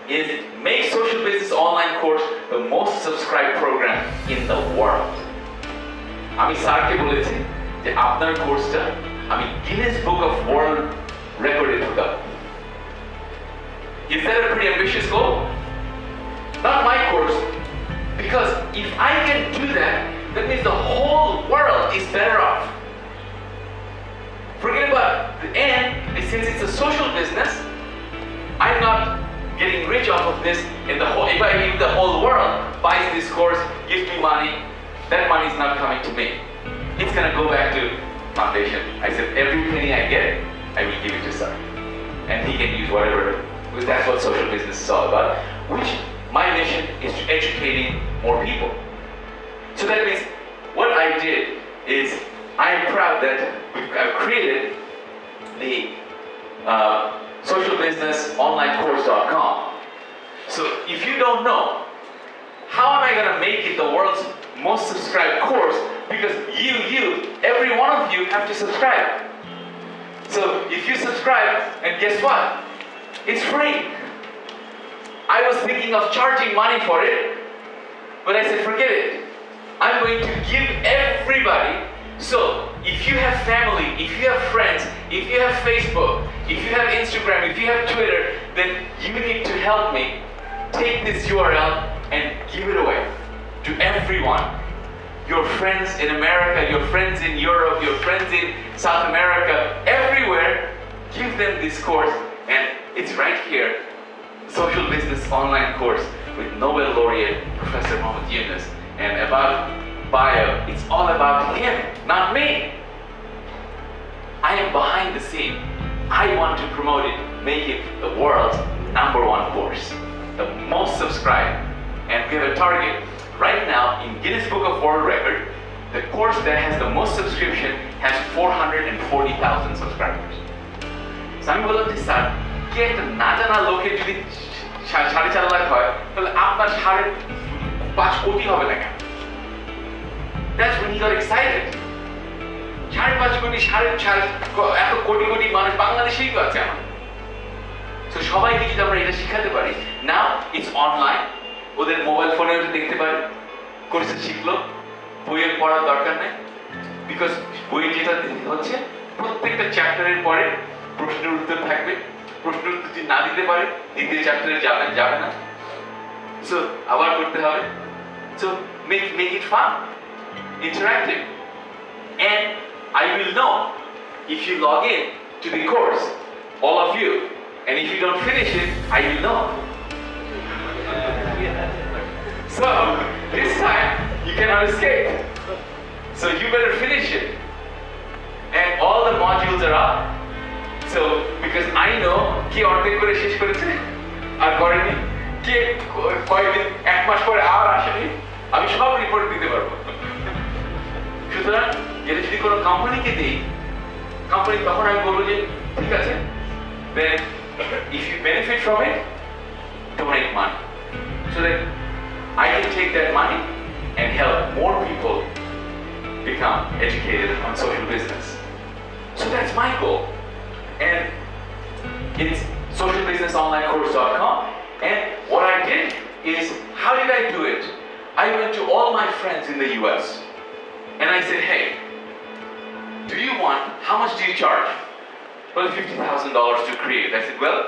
is make social business online course the most subscribed program in the world. আমি স্যারকে বলেছি যে আপনার কোর্সটা আমি Guinness book of world রেকর্ডে ঢুকাবো। Is that a pretty ambitious goal? Not my course, because if I can do that, that means the whole world is better off. Forget about the end, since it's a social business, I'm not getting rich off of this in the whole, if the whole world buys this course, gives me money, that money is not coming to me. It's gonna go back to foundation. I said every penny I get, I will give it to Sir. And he can use whatever, because that's what social business is all about, which my mission is to educating more people. So that means what I did is I am proud that I've created the socialbusinessonlinecourse.com. So if you don't know, how am I going to make it the world's most subscribed course? Because every one of you have to subscribe. So if you subscribe, and guess what? It's free. I was thinking of charging money for it, but I said forget it. I'm going to give everybody. So if you have family, if you have friends, if you have Facebook, if you have Instagram, if you have Twitter, then you need to help me take this URL and give it away to everyone. Your friends in America, your friends in Europe, your friends in South America, everywhere, give them this course. And it's right here, Social Business Online Course with Nobel Laureate Professor Mohammed Yunus. And about bio, it's all about him, not me. I am behind the scene. I want to promote it, make it the world's #1 course, the most subscribed. And we have a target. Right now, in Guinness Book of World Record, the course that has the most subscription has 440,000 subscribers. So আমি বললাম যে sir কি একটা না জানা লোকের যদি 4.5 লাখ হয় তাহলে আপনার 5.5 কোটি হবে না কেন? That's when he got excited. 5.5 কোটি এত কোটি কোটি মানুষ বাংলাদেশেই তো আছে আমার। So সবাইকে যদি আমরা এটা শিখাতে পারি, now it's online. ওদের মোবাইল ফোনে দেখতে পারে কোর্সে শিখলো, বইয়ের পড়ার দরকার নেই, বিকজ বই যেটা হচ্ছে প্রত্যেকটা চ্যাপ্টারের পরে প্রশ্নের উত্তর থাকবে, প্রশ্নের উত্তর যদি না দিতে পারে দ্বিতীয় চ্যাপ্টারে যাবে না। সো আবার করতে হবে। So make it fun, interactive, and I will know if you log in to the course, all of you, and if you don't finish it, I will know. So this time you cannot escape. So you better finish it. And all the modules are up. So because I know কি অর্ধেক করে শেষ করেছে আর করেনি, কে কয়েকদিন এক মাস পরে আর আসেনি, আমি সব রিপোর্ট দিতে পারবো। সুতরাং এটা যদি কোনো কোম্পানিকে দিই, কোম্পানি তখন আমি বলবো যে ঠিক আছে, then if you benefit from it, donate money so that I can take that money and help more people become educated on social business. So that's my goal. And it's socialbusinessonlinecourse.com. And what I did is, how did I do it? I went to all my friends in the US and I said, hey, do you want, how much do you charge? Well, $50,000 to create. I said, well,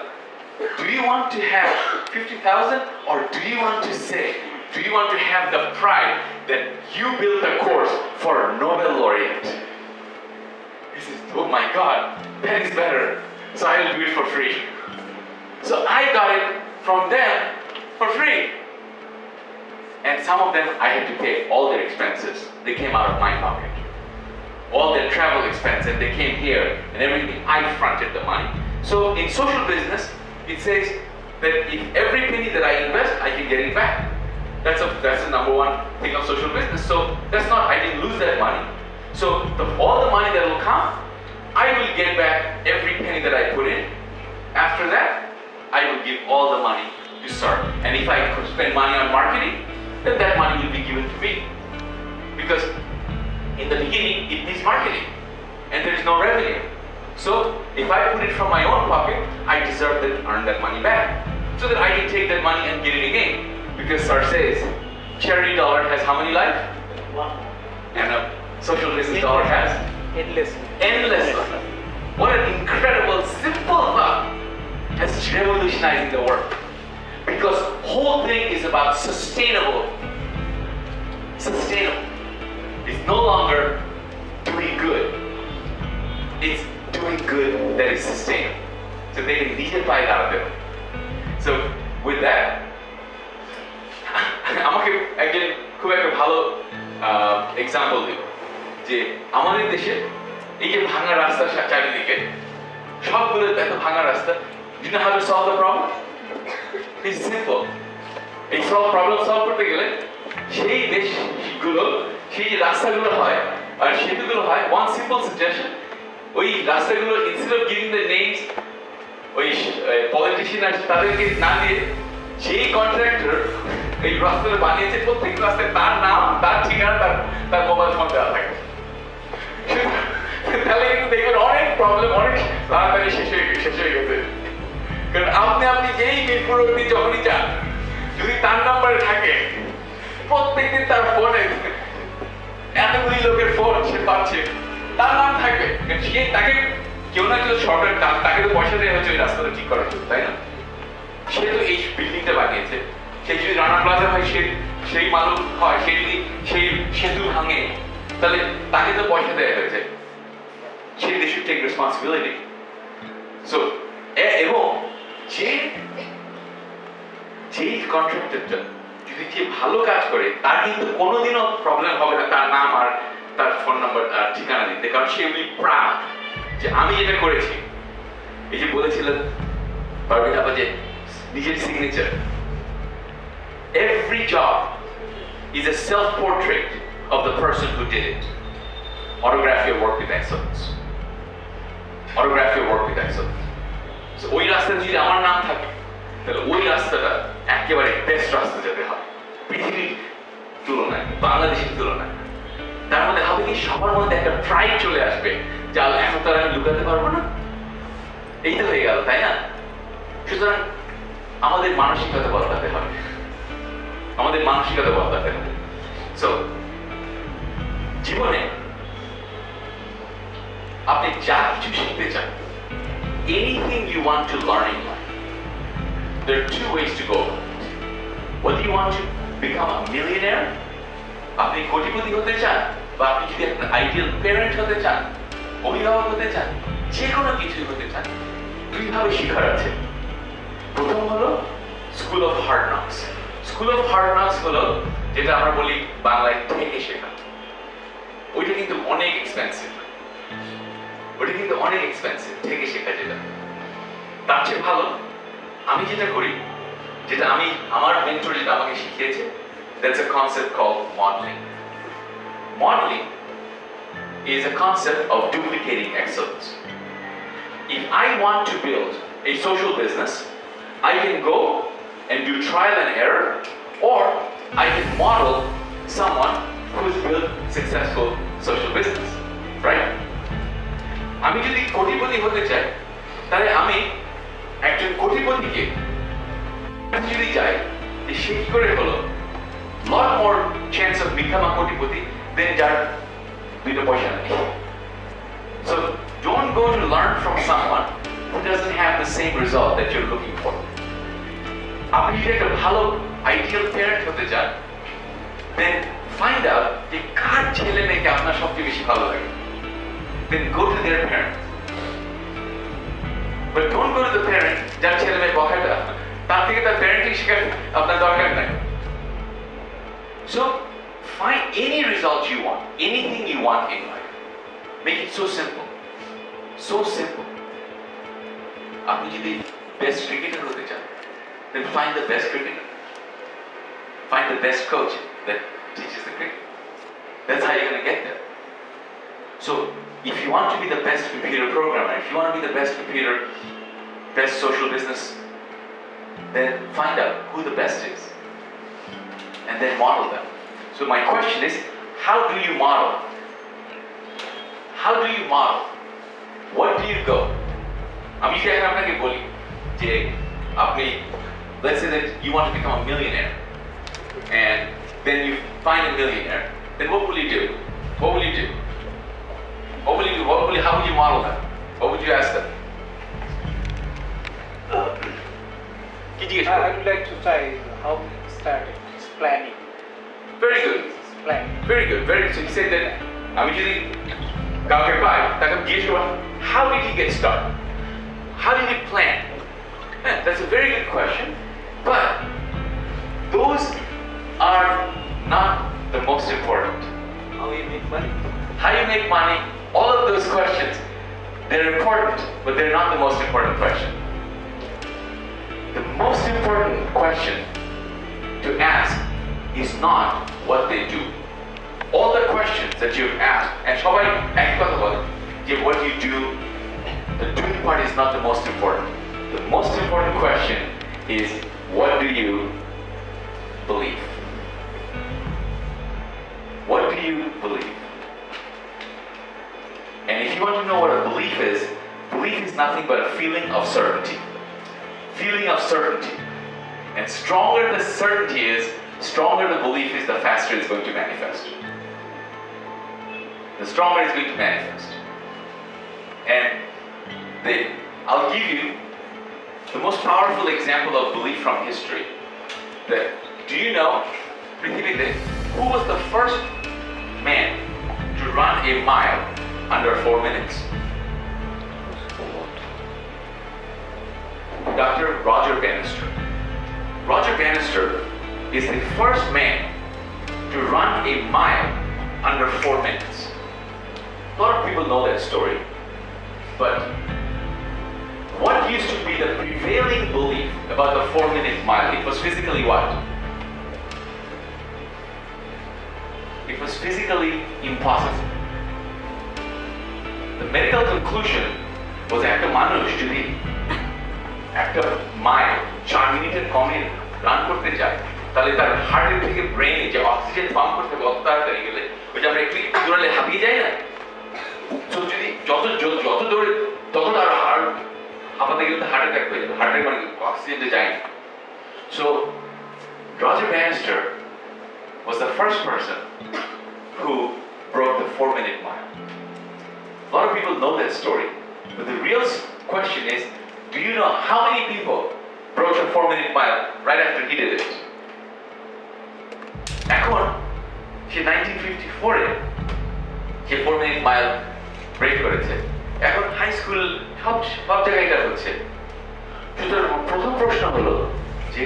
do you want to have 50,000 or do you want to say, do you want to have the pride that you built a course for a Nobel laureate? He says, oh my God, that is better. So I will do it for free. So I got it from them for free. And some of them I had to pay all their expenses. They came out of my pocket. All their travel expense, and they came here and everything. I fronted the money. So in social business, it says that if every penny that I invest, I can get it back. That's the number one thing of social business. So that's not, I didn't lose that money. So all the money that will come, I will get back every penny that I put in. After that, I will give all the money to start. And if I could spend money on marketing, then that money will be given to me. Because in the beginning, it needs marketing, and there is no revenue. So if I put it from my own pocket, I deserve to earn that money back, so that I can take that money and get it again. Because sir says, charity dollar has how many lives? One. And a social business dollar has Endless. endless life. What an incredible, simple thought. That's revolutionizing the world. Because whole thing is about sustainable. It's no longer doing good. It's doing good that is sustainable. So they can lead it by that. So with that, আমাকে একজন খুব একটা ভালো example দিব যে আমাদের দেশে এই যে ভাঙা রাস্তা চারিদিকে সবগুলো এত ভাঙা রাস্তা, you know how to solve the problem? It's simple. এই প্রবলেম সলভ করতে গেলে সেই দেশগুলো, সেই যে রাস্তাগুলো হয় আর সেতুগুলো হয়, one simple suggestion, ওই রাস্তাগুলো instead of giving the names ওই পলিটিশিয়ান আর তাদেরকে না দিয়ে, যেই কন্ট্রাক্টর এই রাস্তাটা বানিয়েছে প্রত্যেক রাস্তায় তার নাম, তার ঠিকানা, তার মোবাইল ফোন দেওয়া থাকে। তাহলে কিন্তু দেখবেন অনেক প্রবলেম অনেক তাড়াতাড়ি শেষ হয়ে গেছে। কারণ আপনি যেই মিরপুর অবধি যখনই যান, যদি তার নাম্বারে থাকে, প্রত্যেকদিন তার ফোনে এতগুলি লোকের ফোন সে পাচ্ছে, তার নাম থাকবে। সে তাকে কেউ না কেউ শর্টকাট, তাকে তো পয়সা দেওয়া হচ্ছে ওই রাস্তাটা ঠিক করার জন্য, তাই না? সে তো এই বিল্ডিংটা বানিয়েছে, সে যদি রানা প্লাজা হয়, সেই মানুষ হয়, সে যদি সেই সেতু ভাঙে, তাহলে তাকে তো পয়সা দেওয়া হয়েছে। সে they should take responsibility. So এবং যে কন্ট্রাক্টরটা যদি যে ভালো কাজ করে, তার কিন্তু কোনোদিনও প্রবলেম হবে না তার নাম আর তার ফোন নাম্বার আর ঠিকানা দিতে, কারণ সে উইল প্রাউড যে আমি যেটা করেছি। এই যে বলেছিলেন পারবেন আপা যে নিজের signature, every job is a self-portrait of the person who did it. Autograph your work with excellence. Autograph your work with excellence. So ওই রাস্তায় যদি আমার নাম থাকে, তাহলে ওই রাস্তাটা একেবারে বেস্ট রাস্তা যেতে হয় পৃথিবীর তুলনায়, বাংলাদেশের তুলনায়। তার মধ্যে হবে কি, সবার মধ্যে একটা প্রাইড চলে আসবে যে এখন তো আমি লুকাতে পারবো না, এই তো হয়ে গেল, তাই না? সুতরাং আমাদের মানসিকতা বদলাতে হবে, আমাদের মানসিকতা বদলাতে হবে। সো জীবনে আপনি যা কিছু শিখতে চান, want to learn in life, there are two ways to go about it. Whether you want to become a millionaire, আপনি কোটিপতি হতে চান, বা আপনি যদি একটা আইডিয়াল প্যারেন্ট হতে চান, অভিভাবক হতে চান, যে কোনো কিছুই হতে চান, দুইভাবে শেখার আছে। প্রথম হলো school of hard knocks. School of hard knocks হলো যেটা আমরা বলি বাংলায় থেকে শেখা। ওইটা কিন্তু অনেক এক্সপেন্সিভ, থেকে শেখা যেটা। তার চেয়ে ভালো আমি যেটা করি, যেটা আমি আমার মেন্টর যেটা আমাকে শিখিয়েছে, that's a concept called modeling. Modeling is a concept of duplicating excellence. If I want to build a social business, I can go and do trial and error, or I can model someone who's built successful social business, right? আমি যদি কোটিপতি হতে চাই, তাহলে আমি একজন কোটিপতিকে যদি যাই, যে সে কি করে হলো, lot more chance of become a কোটিপতি than যার দুইটা পয়সা নেই। So don't go to learn from someone who doesn't have the same result that you're looking for. আপনি যদি একটা ভালো আইডিয়াল প্যারেন্ট হতে চান, then find out যে কার ছেলে মেয়েকে আপনার সবচেয়ে বেশি ভালো লাগে, then go to their parents. But don't go to the parent যার ছেলে মেয়ে বকাটা, তার থেকে তার প্যারেন্টিং শেখার আপনার দরকার নাই। So find any result you want, anything you want in life. Make it so simple. So simple. আপনি যদি best cricketer হতে চান, then find the best cricketer. Find the best coach that teaches the cricket. That's how you're going to get there. So if you want to be the best computer programmer, if you want to be the best social business, then find out who the best is and then model them. So my question is, how do you model? How do you model? What do you go? আমি যদি এখন আপনাকে বলি যে আপনি, let's say that you want to become a millionaire and then you find a millionaire, then what will you do? What will you do? What will you do? How would you model them? What would you ask them? I would like to try how we started. It's planning. Very good. Planning. Very good. Very good. So he said that আমি যদি কাউকে পাই, তাকে জিজ্ঞেস করব, how did he get started? How did he plan? Yeah, that's a very good question. But those are not the most important. How you make money? How you make money, all of those questions, they're important, but they're not the most important question. The most important question to ask is not what they do. All the questions that you've asked, and সবাই একই কথা বলে যে what you do, the doing part is not the most important. The most important question is what do you believe? What do you believe? And if you want to know what a belief is nothing but a feeling of certainty. Feeling of certainty. And stronger the certainty is, stronger the belief is, the faster it's going to manifest. The stronger it's going to manifest. And I'll give you the most powerful example of belief from history. Do you know, who was the first man to run a mile under 4 minutes? Dr. Roger Bannister. Roger Bannister is the first man to run a mile under 4 minutes. A lot of people know that story, but what used to be the prevailing belief about the 4-minute mile? It was physically what? It was physically impossible. The medical conclusion was একটা মানুষ যদি একটা mile 4 মিনিটের কমে run করতে যায়, তাহলে তার হার্টের থেকে ব্রেনে যে অক্সিজেন পাম্প করতে হবে অত তাড়াতাড়ি গেলে, ওই যে আমরা একটু দৌড়ালে হাঁপিয়ে যাই না, তো যদি যত দৌড়ে তত তার হার্ট হাঁপাতে গেলে তো হার্ট অ্যাটাক হয়ে যাবে, হার্টের মানে অক্সিজেনটা যায় না। So Roger Bannister was the first person who broke the 4-minute mile. A lot of people know that story, but the real question is, Do you know how many people broke the 4-minute mile right after he did it? এখন সে 1954-এ সে 4-minute mile break করেছে। এখন high school সব জায়গায় এটা হচ্ছে। সুতরাং প্রথম প্রশ্ন হলো যে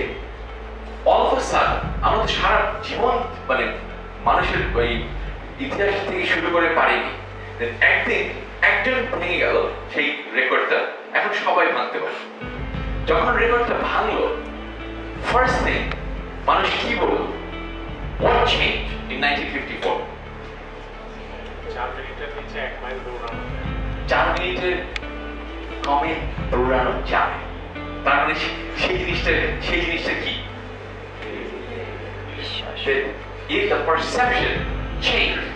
অল অফ আ সাডেন আমাদের সারা জীবন মানে মানুষের ওই ইতিহাস থেকে শুরু করে পারেনি, একদিন একজন ভেঙে গেল সেই রেকর্ডটা, এখন সবাই ভাঙতে পারে। যখন রেকর্ডটা ভাঙলো, ফার্স্ট থিং মানুষ কি বলল? What changed in 1954? 4 মিনিটের নিচে 1 মাইল দৌড়ানো 4 মিনিটের কমে দৌড়ানো যায়। তার মানে সেই জিনিসটা কি? If the perception changed,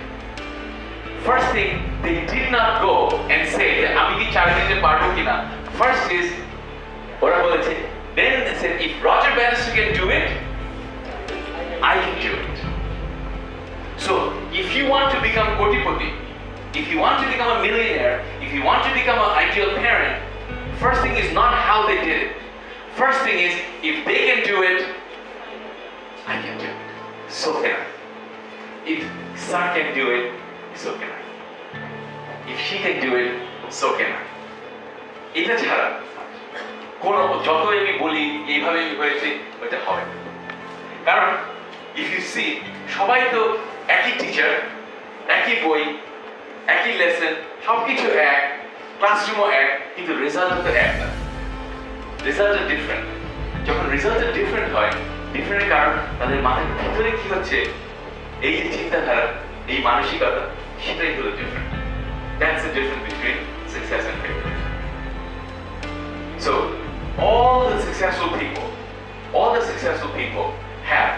first thing they did not go and say that আমি কি 4 মিনিটে পারবো কিনা। First is ওরা বলেছে, then they said if Roger Bannister can do it, I can do it. So if you want to become kotipoti, if you want to become a millionaire, if you want to become an ideal parent, first thing is not how they did it. First thing is if they can do it, I can do it. So can I. If Sir can do it, so can I. If she can do it, so can I. এটা ছাড়া কোন যতই আমি বলি এইভাবে আমি হয়েছে ওটা হবে না। কারণ if you see সবাই তো একই টিচার, একই বই, একই লেসন, সবকিছু এক, ক্লাসরুমও এক, কিন্তু রেজাল্ট তো এক না। Result different. যখন রেজাল্ট ডিফারেন্ট হয়, ডিফারেন্ট কারণ তাদের মাথার ভিতরে কি হচ্ছে, এই যে চিন্তাধারা, এই মানসিকতা, সেটাই হলো different. That's the difference between success and failure. So all the successful people have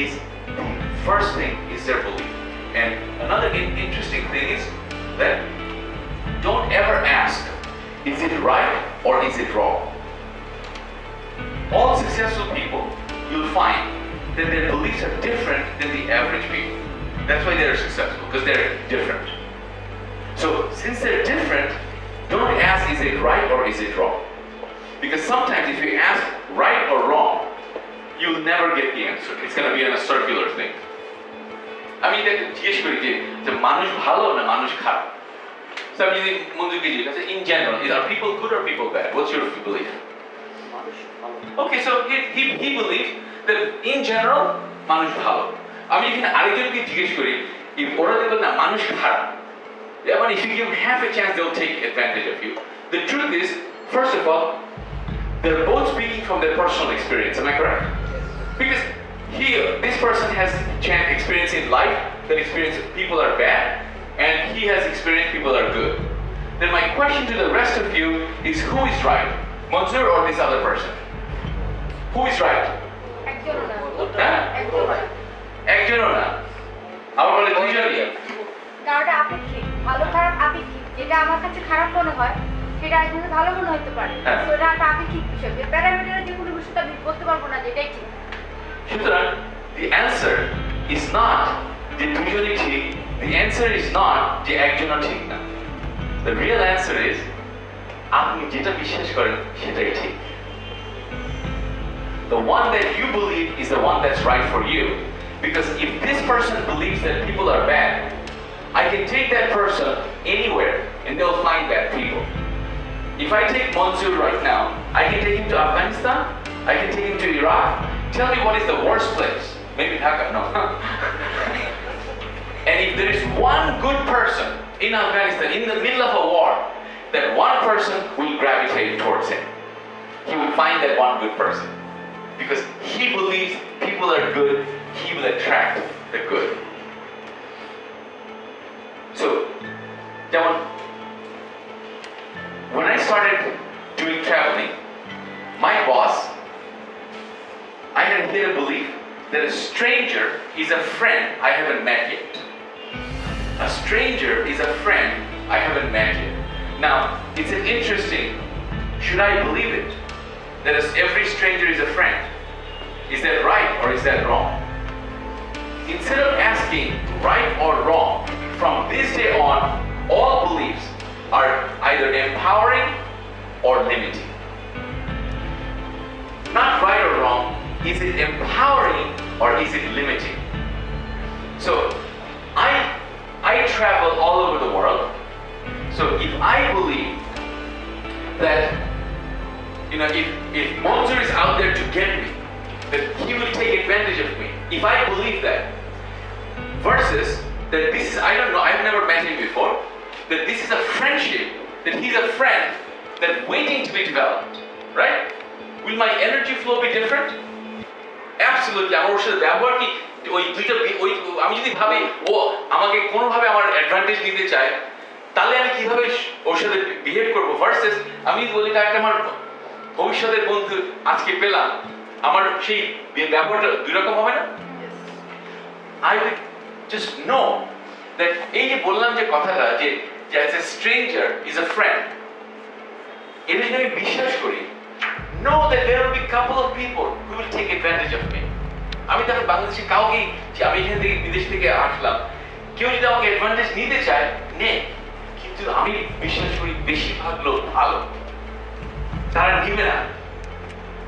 is the first thing is their belief. And another interesting thing is that don't ever ask, is it right or is it wrong? All successful people, you'll find that their beliefs are different than the average people. That's why they're successful, because they're different. So since they're different, don't ask is it right or is it wrong? Because sometimes if you ask right or wrong, you'll never get the answer. It's going to be a circular thing. আমি এটাকে জিজ্ঞেস করি যে মানুষ ভালো না মানুষ খারাপ? So আমি যদি মঞ্জুকে জিজ্ঞেস in general, are people good or people bad? What's your belief? Okay, so he believes that in general মানুষ ভালো। আমি এখানে আরেকজনকে জিজ্ঞেস করি ওরা দেখবেন না মানুষ খারাপ। Yeah, but if you give them half a chance, they'll take advantage of you. The truth is, first of all, they're both speaking from their personal experience. Am I correct? Because this person has experience in life, that experience people are bad, and he has experience people are good. Then my question to the rest of you is who is right? Mansoor or this other person? Who is right? একজনও না। আবার বলে দুইজনই। কারণটা আপেক্ষিক, ভালো খারাপ আপেক্ষিক। যেটা আমার কাছে খারাপ মনে হয় সেটা একজনের ভালো মনে হতে পারে। তো এটা একটা আপেক্ষিক বিষয়। যে প্যারামিটারে যে কোনো বিষয়টা আমি বলতে পারবো না যেটাই ঠিক। সুতরাং the answer is not যে দুইজনই ঠিক, the answer is not যে একজনও ঠিক না। The real answer is আপনি যেটা বিশ্বাস করেন সেটাই ঠিক। The one that you believe is the one that's right for you. Because if this person believes that people are bad, I can take that person anywhere and they'll find bad people. If I take Mansoor right now, I can take him to Afghanistan, I can take him to Iraq. Tell me what is the worst place? Maybe Dhaka, no. And if there is one good person in Afghanistan, in the middle of a war, that one person will gravitate towards him. He will find that one good person. Because he believes people are good, he will attract the good. So, when I started doing traveling, my boss, I had a belief that a stranger is a friend I haven't met yet. A stranger is a friend I haven't met yet. Now, it's an interesting, should I believe it? That every stranger is a friend? Is that right or is that wrong? Instead of asking right or wrong, from this day on, all beliefs are either empowering or limiting. not right or wrong, is it empowering or is it limiting? So I travel all over the world. So if I believe that, if Monzur is out there to get me, that he will take advantage of me, if I believe that, versus that this is, I don't know, I've never met him before, that this is a friendship, that he's a friend that's waiting to be developed, right? Will my energy flow be different? Absolutely. আমার ওর সাথে ব্যবহার কি ওই দুইটা আমি যদি ভাবি ও আমাকে কোনোভাবে আমার অ্যাডভান্টেজ নিতে চায়, তাহলে আমি কিভাবে ওর সাথে বিহেভ করবো, ভার্সেস আমি যদি বলি একটা আমার ভবিষ্যতের বন্ধু আজকে পেলাম, আমার সেই ব্যবহারটা দুই রকম হবে না? I will just know that এই যে বললাম যে কথাটা যে as a stranger is a friend, এটা যদি আমি বিশ্বাস করি, know that there will be a couple of people who will take advantage of me. আমি তখন বাংলাদেশে কাউকে, যে আমি এখান থেকে বিদেশ থেকে আসলাম, কেউ যদি আমাকে অ্যাডভান্টেজ নিতে চায় নে, কিন্তু আমি বিশ্বাস করি বেশিরভাগ লোক ভালো, তারা নিবে না।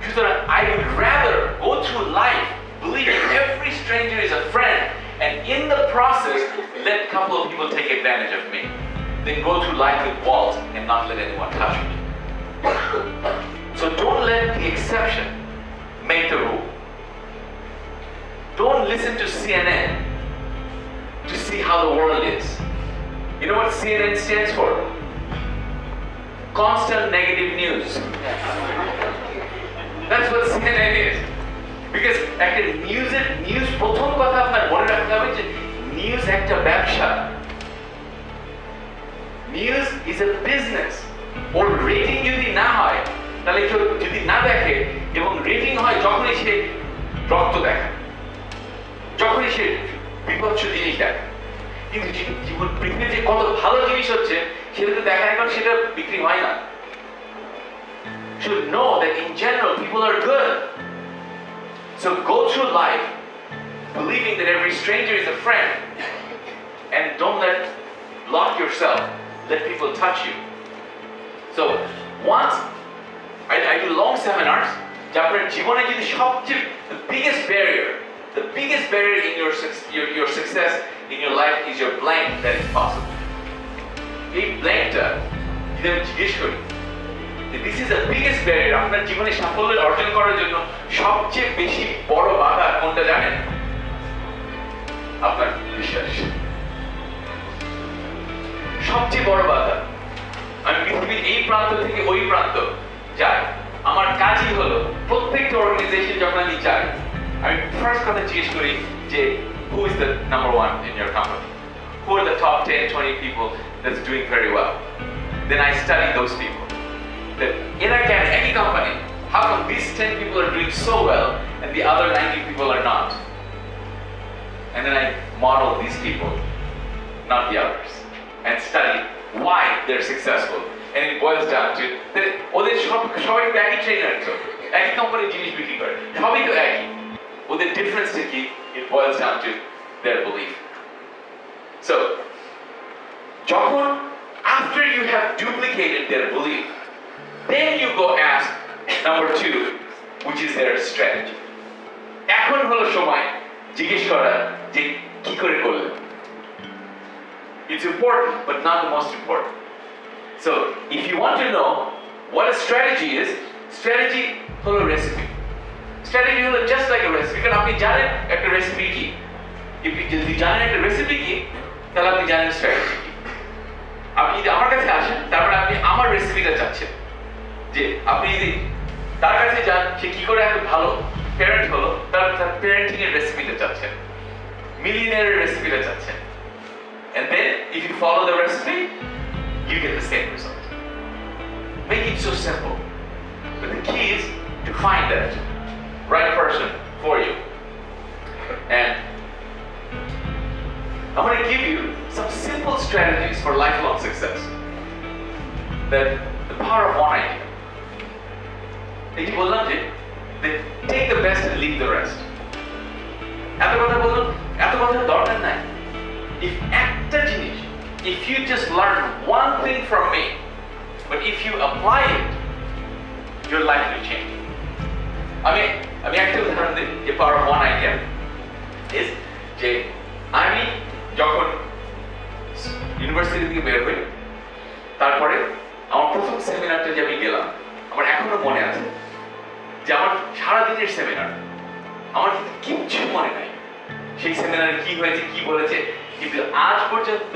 সুতরাং I would rather go through life believing every stranger is a friend and in the process let a couple of people take advantage of me than go through life with walls and not let anyone touch me. So don't let the exception make the rule. Don't listen to CNN to see how the world is. You know what CNN stands for? Constant negative news. That's what CNN is. Because একটা news প্রথম কথা আপনার মনে রাখতে হবে যে news একটা ব্যবসা। News is a business. Or rating যদি না হয়, তাহলে কেউ যদি না দেখে, এবং রেটিং হয় যখনই সে রক্ত দেখে, যখনই সে বিপজ্জ জিনিস দেখে। কিন্তু জীবন পৃথিবীতে কত ভালো জিনিস হচ্ছে সেটা তো দেখা এখন সেটা বিক্রি হয় না। Should know that in general people are good. So go through life believing that every stranger is a friend, and don't block yourself. Let people touch you. So once I do long seminars, যে আপনার জীবনে যদি সবচেয়ে the biggest barrier in your success in your life is your blank that is possible. এই ব্ল্যাঙ্কটা যদি আমি জিজ্ঞেস করি, this is the biggest barrier আপনার জীবনে সাফল্য অর্জন করার জন্য সবচেয়ে বেশি বড় বাধা কোনটা জানেন? আপনার বিশ্বাস। সবচেয়ে বড় বাধা। আমি পৃথিবীর এই প্রান্ত থেকে ওই প্রান্ত যাই, আমার কাজই হলো প্রত্যেকটা অর্গানাইজেশন যখন আমি যাই, আমি ফার্স্ট কথা জিজ্ঞেস করি যে who is the number one in your company? Who are the top 10-20 people that's doing very well? Then I study those people. That in any company, how come these 10 people are doing so well and the other 90 people are not? And then I model these people, not the others, and study why they're successful. And it boils down to that ওদের সবাই তো একই trainer, তো একই কোম্পানির জিনিস বিক্রি করে, সবই তো একই। ওদের ডিফারেন্সটা কি? It boils down to their belief. So যখন after you have duplicated their belief, then you go ask number 2, which is their strategy. এখন হলো সময় জিজ্ঞেস করা যে কি করে করলেন। It's important, but not the most important. So if you want to know what a strategy is, strategy হলো recipe. Strategy হলো just like a recipe. কারণ আপনি জানেন একটা রেসিপি কি। যদি জানেন একটা রেসিপি কি, তাহলে আপনি জানেন স্ট্র্যাটেজি কি। আপনি যদি আমার কাছে আসেন, তারপরে আপনি আমার রেসিপিটা চাচ্ছেন, যে আপনি যদি তার কাছে যান সে কি করে এত ভালো প্যারেন্ট হলো, তার প্যারেন্টিং এর রেসিপিটা চাচ্ছেন, মিলিয়নিয়ারের রেসিপিটা চাচ্ছেন, and then if you follow the recipe you get the same result. Make it so simple, but the key is to find that right person for you. And I'm going to give you some simple strategies for lifelong success. That the power of one idea. এই যে বললাম যে take the best and leave the rest. এত কথা বলুন, এত কথা দরকার নাই। If একটা জিনিস, if you just learn one thing from me, but if you apply it, your life will change. আমি আমি একটা উদাহরণ দিই যে power of one idea is যে আমি যখন ইউনিভার্সিটি থেকে বের হই তারপরে আমার প্রথম সেমিনারটা যে আমি গেলাম আমার এখনো মনে আছে যে আমার সারাদিনের সেমিনার আমার কিন্তু কিচ্ছু মনে নাই সেই সেমিনারে কি হয়েছে কি বলেছে কিন্তু আজ পর্যন্ত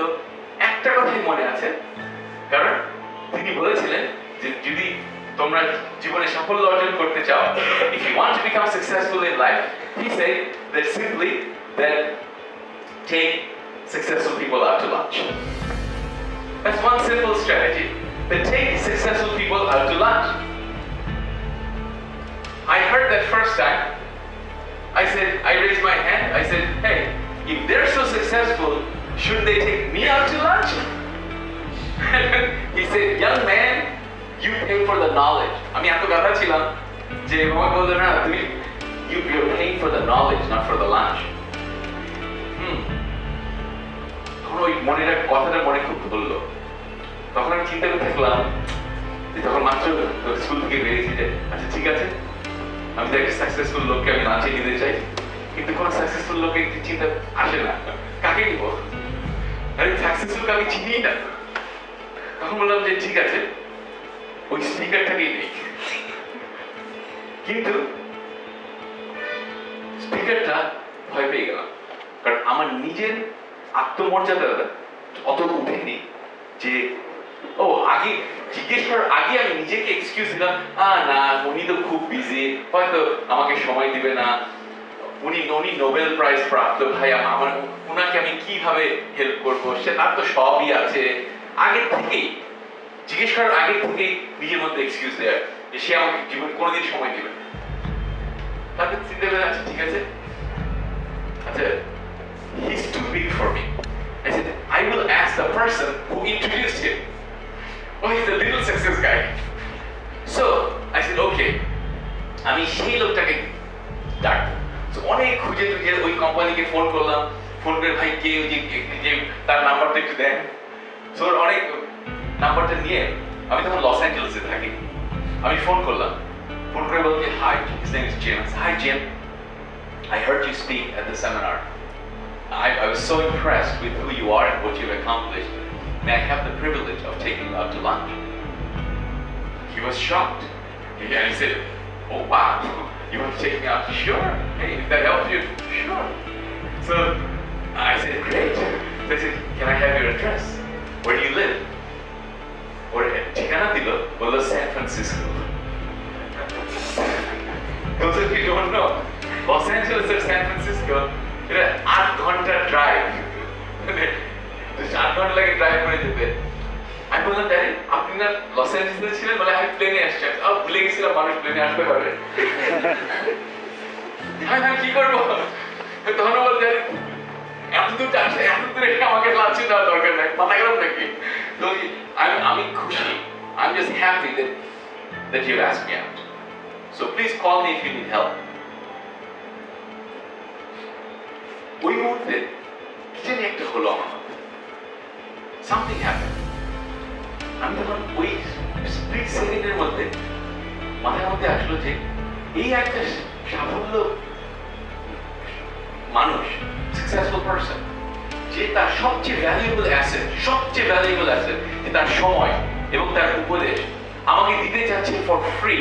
একটা কথাই মনে আছে কারণ তিনি বলেছিলেন যে যদি তোমরা জীবনে সাফল্য অর্জন করতে চাও if you want to become successful in life he said that simply that take successful people out to lunch. That's one simple strategy. But take successful people out to lunch. I heard that first time. I raised my hand. I said, hey, if they're so successful, shouldn't they take me out to lunch? He said, young man, you pay for the knowledge. আমি এত গাধা ছিলাম যে বাবা বললো না তুমি you're paying for the knowledge, not for the lunch. তখন ওই মনের কথাটা মনে খুব ধরলো তখন আমি চিন্তা করে থাকলাম যে তখন মাত্র স্কুল থেকে বেরিয়েছি যে আচ্ছা ঠিক আছে আমি তো একটা সাকসেসফুল লোককে আমি লাঞ্চে নিতে চাই কিন্তু কোনো সাকসেসফুল লোকের চিন্তা আসে না কাকে নিব আরে সাকসেসফুল আমি চিনি না তখন বললাম যে ঠিক আছে ওই স্পিকারটাকেই নেই কিন্তু স্পিকারটা ভয় পেয়ে গেলাম কারণ আমার নিজের আত্মমর্যাদা অত উঠেনি যে ও আগে জিজ্ঞেস করার আগে আমি নিজেকে এক্সকিউজ দিলাম না উনি তো খুব বিজি হয়তো আমাকে সময় দিবে না উনি নোবেল প্রাইজ প্রাপ্ত ভাই আমার উনাকে আমি কিভাবে হেল্প করবো সে তার তো সবই আছে আগে থেকেই জিজ্ঞেস করার আগে থেকেই নিজের মধ্যে এক্সকিউজ দেয় যে সে আমাকে জীবনে কোনোদিন সময় দিবে না তারপর চিন্তা করে আচ্ছা ঠিক আছে আচ্ছা he's too big for me. I said, I will ask the person who introduced him. Oh, he's a little success guy. So, I said, okay. আমি সেই লোকটাকে ডাক তো অনেক খুঁজে টুজে ওই কোম্পানিকে ফোন করলাম ফোন করে ভাই কে যে তার নাম্বারটা একটু দেন তো অনেক নাম্বারটা নিয়ে আমি তখন লস অ্যাঞ্জেলেসে থাকি আমি ফোন করলাম ফোন করে বলছি high his name is Jim. Hi Jim, I heard you speak at the seminar. I was so impressed with who you are and what you've accomplished. May I have the privilege of taking you out to lunch? He was shocked. And he said, oh wow, you want to take me out? Sure. Hey, if that helps you, sure. So I said, great. So I said, can I have your address? Where do you live? Or ঠিকানা দিল বললো San Francisco. Those of you who don't know, Los Angeles or San Francisco, এটা 8 ঘন্টা drive 8 ঘন্টা লাগে drive করে যেতে আমি বললাম ড্যাডি আপনি না লস অ্যাঞ্জেলেসে ছিলেন বলে আমি প্লেনে আসছি ভুলে গেছিলাম মানুষ প্লেনে আসতে পারে আমি কি করবো তখন বল ড্যাডি এত দূর আসে এত দূরে আমাকে লাঞ্চে দেওয়ার দরকার নাই মাথা গেলাম নাকি তো আমি খুশি I'm just happy that you asked me out so please call me if you need help ওই মুহূর্তে কি জানি একটা হলো আমার সামথিং হ্যাপেন আমি তখন ওই স্প্লিট সেকেন্ডের মধ্যে মাথার মধ্যে আসলো যে এই একটা সাফল্য মানুষ সাকসেসফুল পারসন যে তার সবচেয়ে ভ্যালুয়েবল অ্যাসেট যে তার সময় এবং তার উপদেশ আমাকে দিতে চাচ্ছে ফর ফ্রি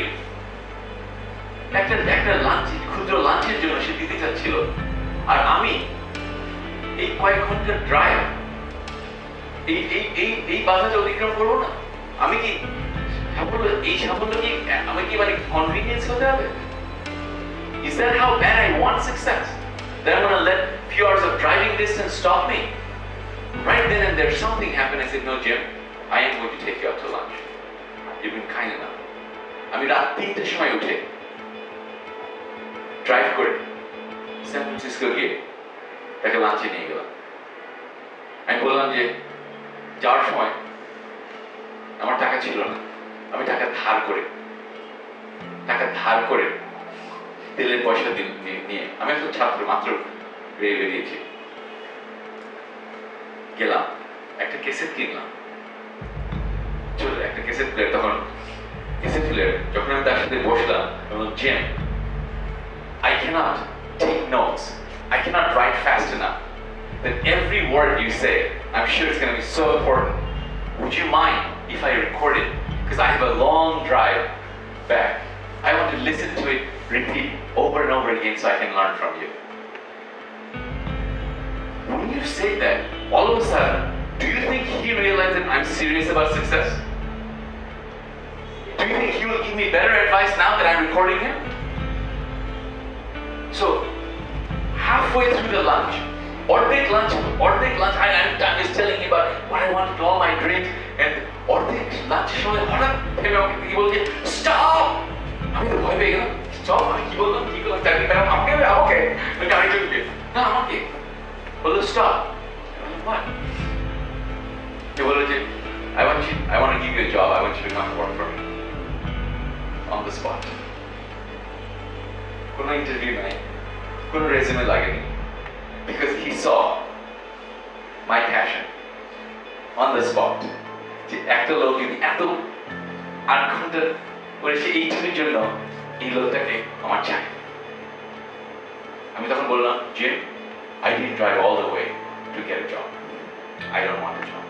একটা লাঞ্চ ক্ষুদ্র লাঞ্চের জন্য সে দিতে চাচ্ছিল আর আমি এই কয়েক ঘন্টার ড্রাইভ এই বাধাটা অতিক্রম করবো না আমি কি এই সাফল্য কি আমি কি মানে কনভিনিয়েন্স হতে হবে Is that how bad I want success? That I'm going to let few hours of driving distance stop me? Right then and there something happened. I said, no Jim, I am going to take you out to lunch. You've been kind enough. আমি রাত 3টার সময় উঠে drive করে San Francisco গিয়ে তাকে লাঞ্চে নিয়ে গেলাম আমি বললাম যে যাওয়ার সময় আমার টাকা ছিল না আমি টাকা ধার করে তেলের পয়সা নিয়ে আমি একটা ছাত্র মাত্র বেরিয়েছি গেলাম একটা ক্যাসেট কিনলাম চলো একটা ক্যাসেট প্লেয়ার তখন ক্যাসেট প্লেয়ার যখন আমি তার সাথে বসলাম এবং জেম I cannot take notes. I cannot write fast enough. That every word you say, I'm sure it's going to be so important. Would you mind if I record it? Because I have a long drive back. I want to listen to it, repeat over and over again so I can learn from you. When you say that, all of a sudden, do you think he realized that I'm serious about success? Do you think he will give me better advice now that I'm recording him? So, halfway through the lunch, অর্ধেক lunch, I'm just telling you about what I want to do, all my dreams, and অর্ধেক lunch সময় হঠাৎ থেমে আমাকে কি বলছে, stop! আমি তো ভয় পেয়ে গেলাম, stop, আমি কি বললাম, কি করলাম, চাকরি পেলাম, আমাকে, আমি আরেকজনকে, না আমাকে, বললো stop. What? He বললো যে, I want to give you a job, I want you to come work for me. On the spot. কোনো ইন্টারভিউ নাই, কোনো রেজিউমে লাগেনি. Because he saw my passion on the spot. যে একটা লোক যদি এত 8 ঘন্টা করে সে এইটুকুর জন্য এই লোকটাকে আমার চাই. আমি তখন বললাম, Jim, I didn't drive all the way to get a job. I don't want a job.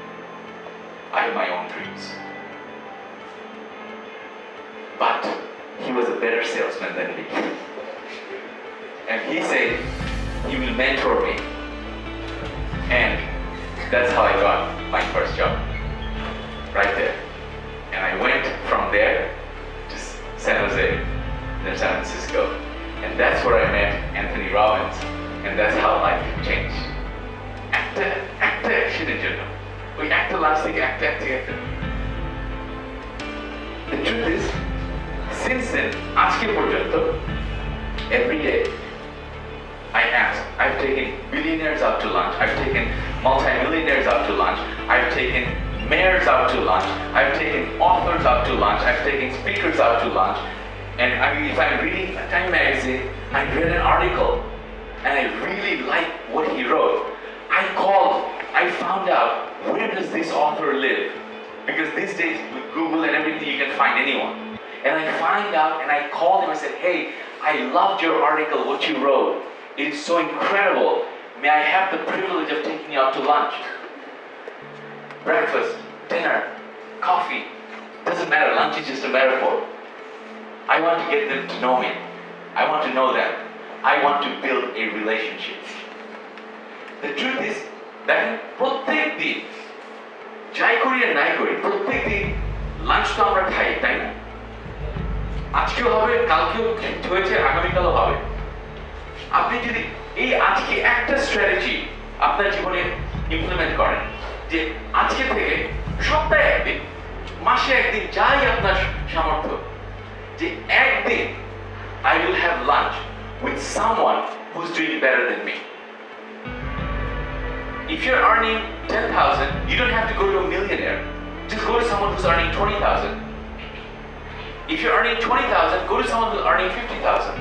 I have my own dreams. But he was a better salesman than me. And he said, he will mentor me. And that's how I got my first job. Right there. And I went from there to San Jose, then San Francisco. And that's where I met Anthony Robbins. And that's how life changed. Actor actionের জন্য ওই একটা last থেকে একটা. The truth is, since then, আজকে পর্যন্ত, every day, I ask. I've taken billionaires out to lunch. I've taken multi-millionaires out to lunch. I've taken mayors out to lunch. I've taken authors out to lunch. I've taken speakers out to lunch. And I mean, if I'm reading a Time magazine, I read an article, and I really like what he wrote. I found out, where does this author live? Because these days, with Google and everything, you can find anyone. And I find out, and I called him and said, hey, I loved your article, what you wrote. It is so incredible. May I have the privilege of taking you out to lunch? Breakfast, dinner, coffee, doesn't matter, lunch is just a metaphor. I want to get them to know me. I want to know them. I want to build a relationship. The truth is, দেখেন প্রত্যেক দিন যাই করি আর নাই করি, প্রত্যেক দিন lunch তো আমরা খাই, তাই না? আজকেও হবে, কালকেও হয়েছে, আগামীকালও হবে. আপনি যদি এই আজকে একটা স্ট্র্যাটেজি আপনার জীবনে ইমপ্লিমেন্ট করেন, যে আজকে থেকে সপ্তাহে একদিন, মাসে একদিন, যাই আপনার সামর্থ্য, যে একদিন I will have lunch with someone who's doing better than me. If you're earning 10,000, you don't have to go to a millionaire. Just go to someone who's earning 20,000. If you're earning 20,000, go to someone who's earning 50,000.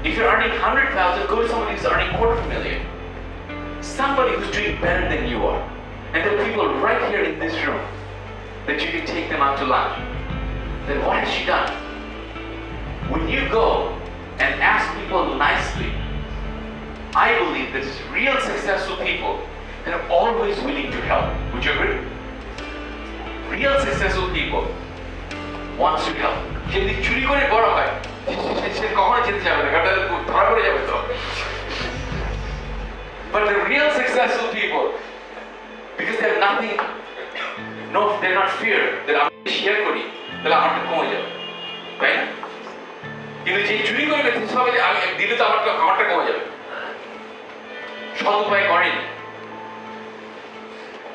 If you're earning 100,000, go to someone who's earning $250,000. Somebody who's doing better than you are. And there are people right here in this room that you can take them out to lunch. Then what has she done? When you go and ask people nicely, I believe that real successful people that are always willing to help. Would you agree? Real successful people wants to help. যদি চুরি করে বড় হয়, সে কখনো যেতে যাবে না, কারণ ধরা পড়ে যাবে তো. But the real successful people, because they have nothing, no, they're not fear that আমি শেয়ার করি, তাহলে আমারটা কমে যাবে, তাই না? কিন্তু যে চুরি করবে সবাই যে আমি দিলে তো আমারটা কমে যাবে, সৎ উপায় করেনি.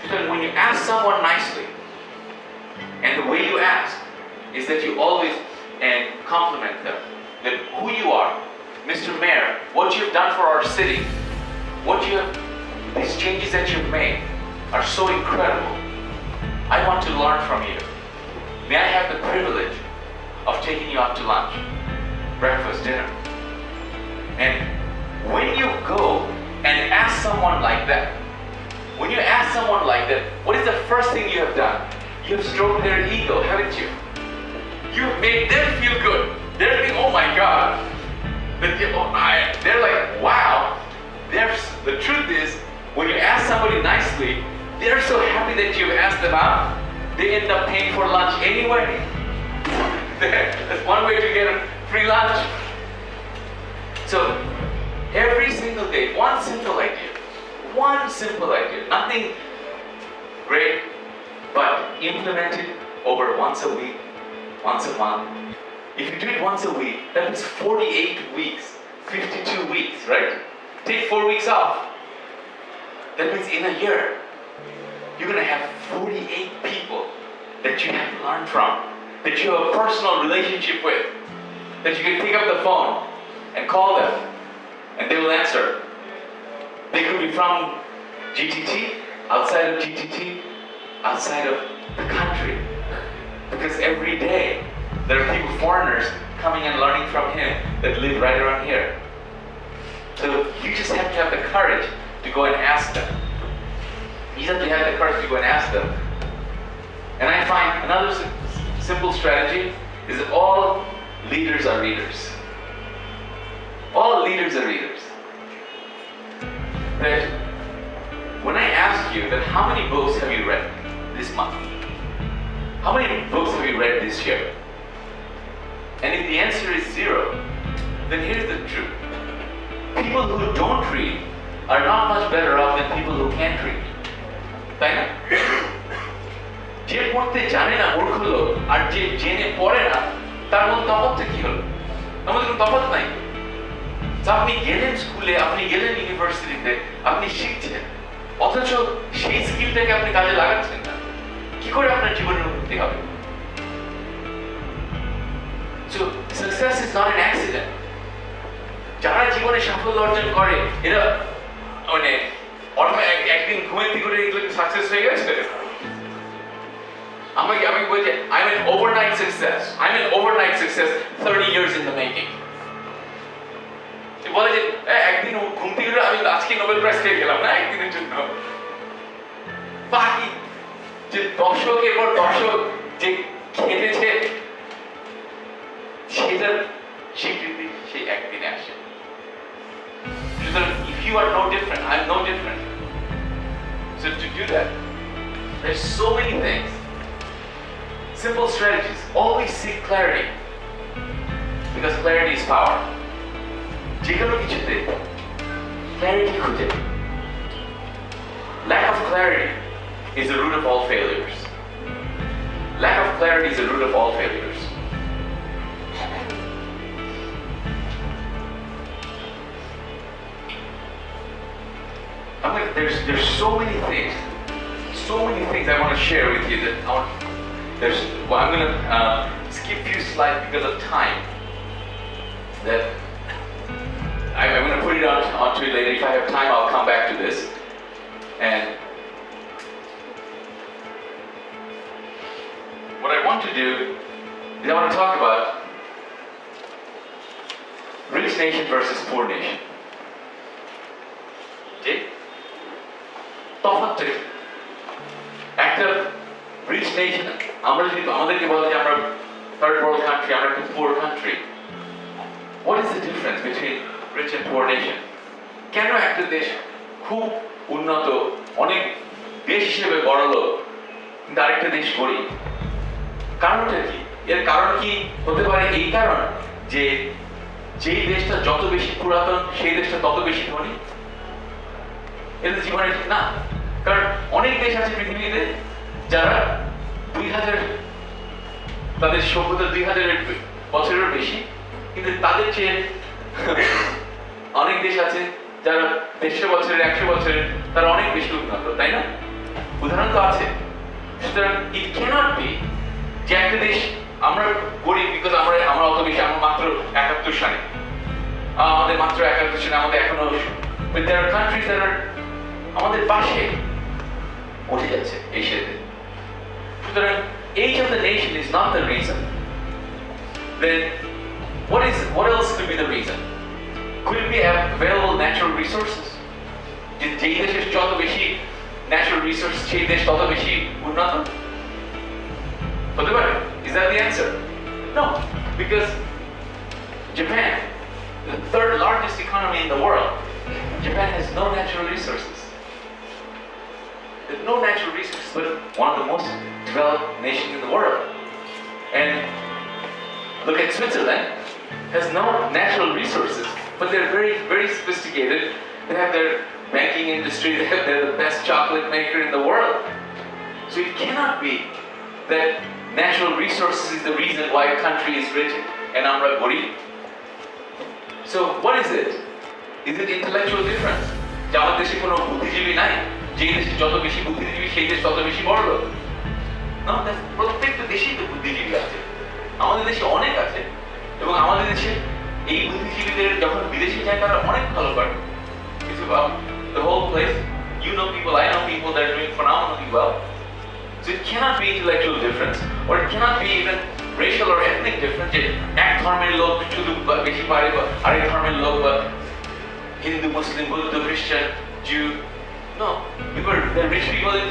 সুতরাং when you ask someone nicely, and the way you ask is that you always and compliment them, that who you are, Mr. Mayor, what you've done for our city, these changes that you've made are so incredible. I want to learn from you. May I have the privilege of taking you out to lunch, breakfast, dinner? And when you go and ask someone like that, what is the first thing you have done? You have stroked their ego, haven't you? You have made them feel good. They're thinking, oh my God, They're like, wow. The truth is, when you ask somebody nicely, they're so happy that you've asked them out, they end up paying for lunch anyway. That's one way to get a free lunch. So, every single day, one simple idea, nothing great, but implemented over once a week, once a month. If you do it once a week, that means 48 weeks, 52 weeks, right? Take 4 weeks off. That means in a year, you're gonna have 48 people that you have learned from, that you have a personal relationship with, that you can pick up the phone and call them, and they will answer. They could be from GTT, outside of GTT, outside of the country. Because every day, there are people, foreigners, coming and learning from him that live right around here. So you just have to have the courage to go and ask them. You just have to have the courage to go and ask them. And I find another simple strategy is that all leaders are readers. All leaders are readers. That when I ask you that how many books have you read this month? How many books have you read this year? And if the answer is 0, then here's the truth. People who don't read are not much better off than people who can't read. তাই না? যে পড়তে জানে না মূর্খ লোক আর যে জেনে পড়ে না তার মধ্যে তফাৎটা কি হলো? আমাদের কোনো তফাৎ নাই। আপনি গেলেন স্কুলে, আপনি গেলেন ইউনিভার্সিটিতে, আপনি শিখছেন, অথচ সেই স্কিলটাকে আপনি কাজে লাগাচ্ছেন না। কি করে আপনার জীবনের উন্নতি হবে? So success is not an accident. যারা জীবনে সাফল্য অর্জন করে এরা মানে একদিন ঘুমের থেকে উঠে এগুলো সাকসেস হয়ে গেছে। আমি বলছি I'm an overnight success 30 years in the making. বলে যে একদিন ঘুম থেকে উঠে আমি আজকে নোবেল প্রাইজ পেয়ে গেলাম না একদিনের জন্য। বাকি যে দশকের পর দশক যে খেটেছে সেটার স্বীকৃতি সেই একদিনে আসে। If you are no different, I'm no different. So to do that, there's so many things. Simple strategies. Always seek clarity. Because clarity is power. যে কোনো কিছুতে clarity খুঁজে। Lack of clarity is the root of all failures. Lack of clarity is the root of all failures. There's so many things I want to share with you that I'm going to skip a few slides because of time. That I'm going to put it onto it later. If I have time, I'll come back to this. And what I want to do is I want to talk about rich nation versus poor nation. Okay? তফাৎটা কি? একটা rich nation, আমরা যদি আমাদেরকে বলা যে আমরা third world country, আমরা একটা poor country, what is the difference between rich and poor nation? কেন একটা দেশ খুব উন্নত, অনেক দেশ হিসেবে বড় লোক, কিন্তু আরেকটা দেশ গরিব? কারণটা কি? এর কারণ কি হতে পারে এই কারণ যে যেই দেশটা যত বেশি পুরাতন সেই দেশটা তত বেশি ধনী? এটা জীবনে ঠিক না। কারণ অনেক দেশ আছে পৃথিবীতে যারা 2000 তাদের সভ্যতা 2000 বছরের বেশি, কিন্তু তাদের চেয়ে অনেক দেশ আছে যারা 150 বছরের 100 বছরের তারা অনেক বেশি উন্নত, তাই না? উদাহরণ তো আছে। সুতরাং ইট ক্যানট বি যে একটা দেশ আমরা গরিব বিকজ আমরা অত বেশি, আমরা মাত্র 71 সালে, আমাদের মাত্র 71 সালে, আমাদের এখনো but there are countries that are আমাদের পাশে উঠে যাচ্ছে এশিয়াতে। সুতরাং age of the nation is not the reason. Then what else could be the reason? Could it be available natural resources? যেই দেশের যত বেশি natural resources সেই দেশ তত বেশি উন্নত হতে পারে? Is that the answer? No, because Japan the third largest economy in the world. Japan has no natural resources. There's no natural resources, but one of the most developed nations in the world. And look at Switzerland, has no natural resources, but they're very, very sophisticated. They have their banking industry, they're the best chocolate maker in the world. So it cannot be that natural resources is the reason why a country is rich and আমরা গরিব. So what is it? Is it intellectual difference? যে আমাদের দেশে কোনো বুদ্ধিজীবী নাই, যে দেশে যত বেশি বুদ্ধিজীবী সেই দেশ তত বেশি বড় লোক? No, প্রত্যেকটা দেশেই তো বুদ্ধিজীবী আছে, আমাদের দেশে অনেক আছে, এবং আমাদের দেশে এই বুদ্ধিজীবীদের যখন বিদেশে যায় তারা অনেক ভালো করে. It's about the whole place. You know people, I know people that are doing phenomenally well. So it cannot be intellectual difference, or it cannot be even racial or ethnic difference. যে এক ধর্মের লোক শুধু বেশি পারে বা আরেক ধর্মের লোক বা Hindu, Muslim, Buddha, Christian, Jew. No, because there are rich people in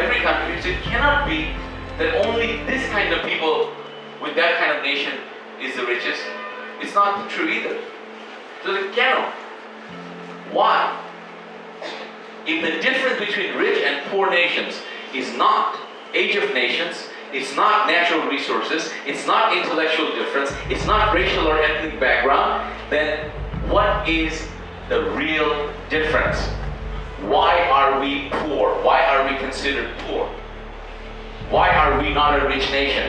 every country. So it cannot be that only this kind of people with that kind of nation is the richest. It's not true either. So it cannot. Why? If the difference between rich and poor nations is not age of nations, it's not natural resources, it's not intellectual difference, it's not racial or ethnic background, then what is the real difference? Why are we poor? Why are we considered poor? Why are we not a rich nation?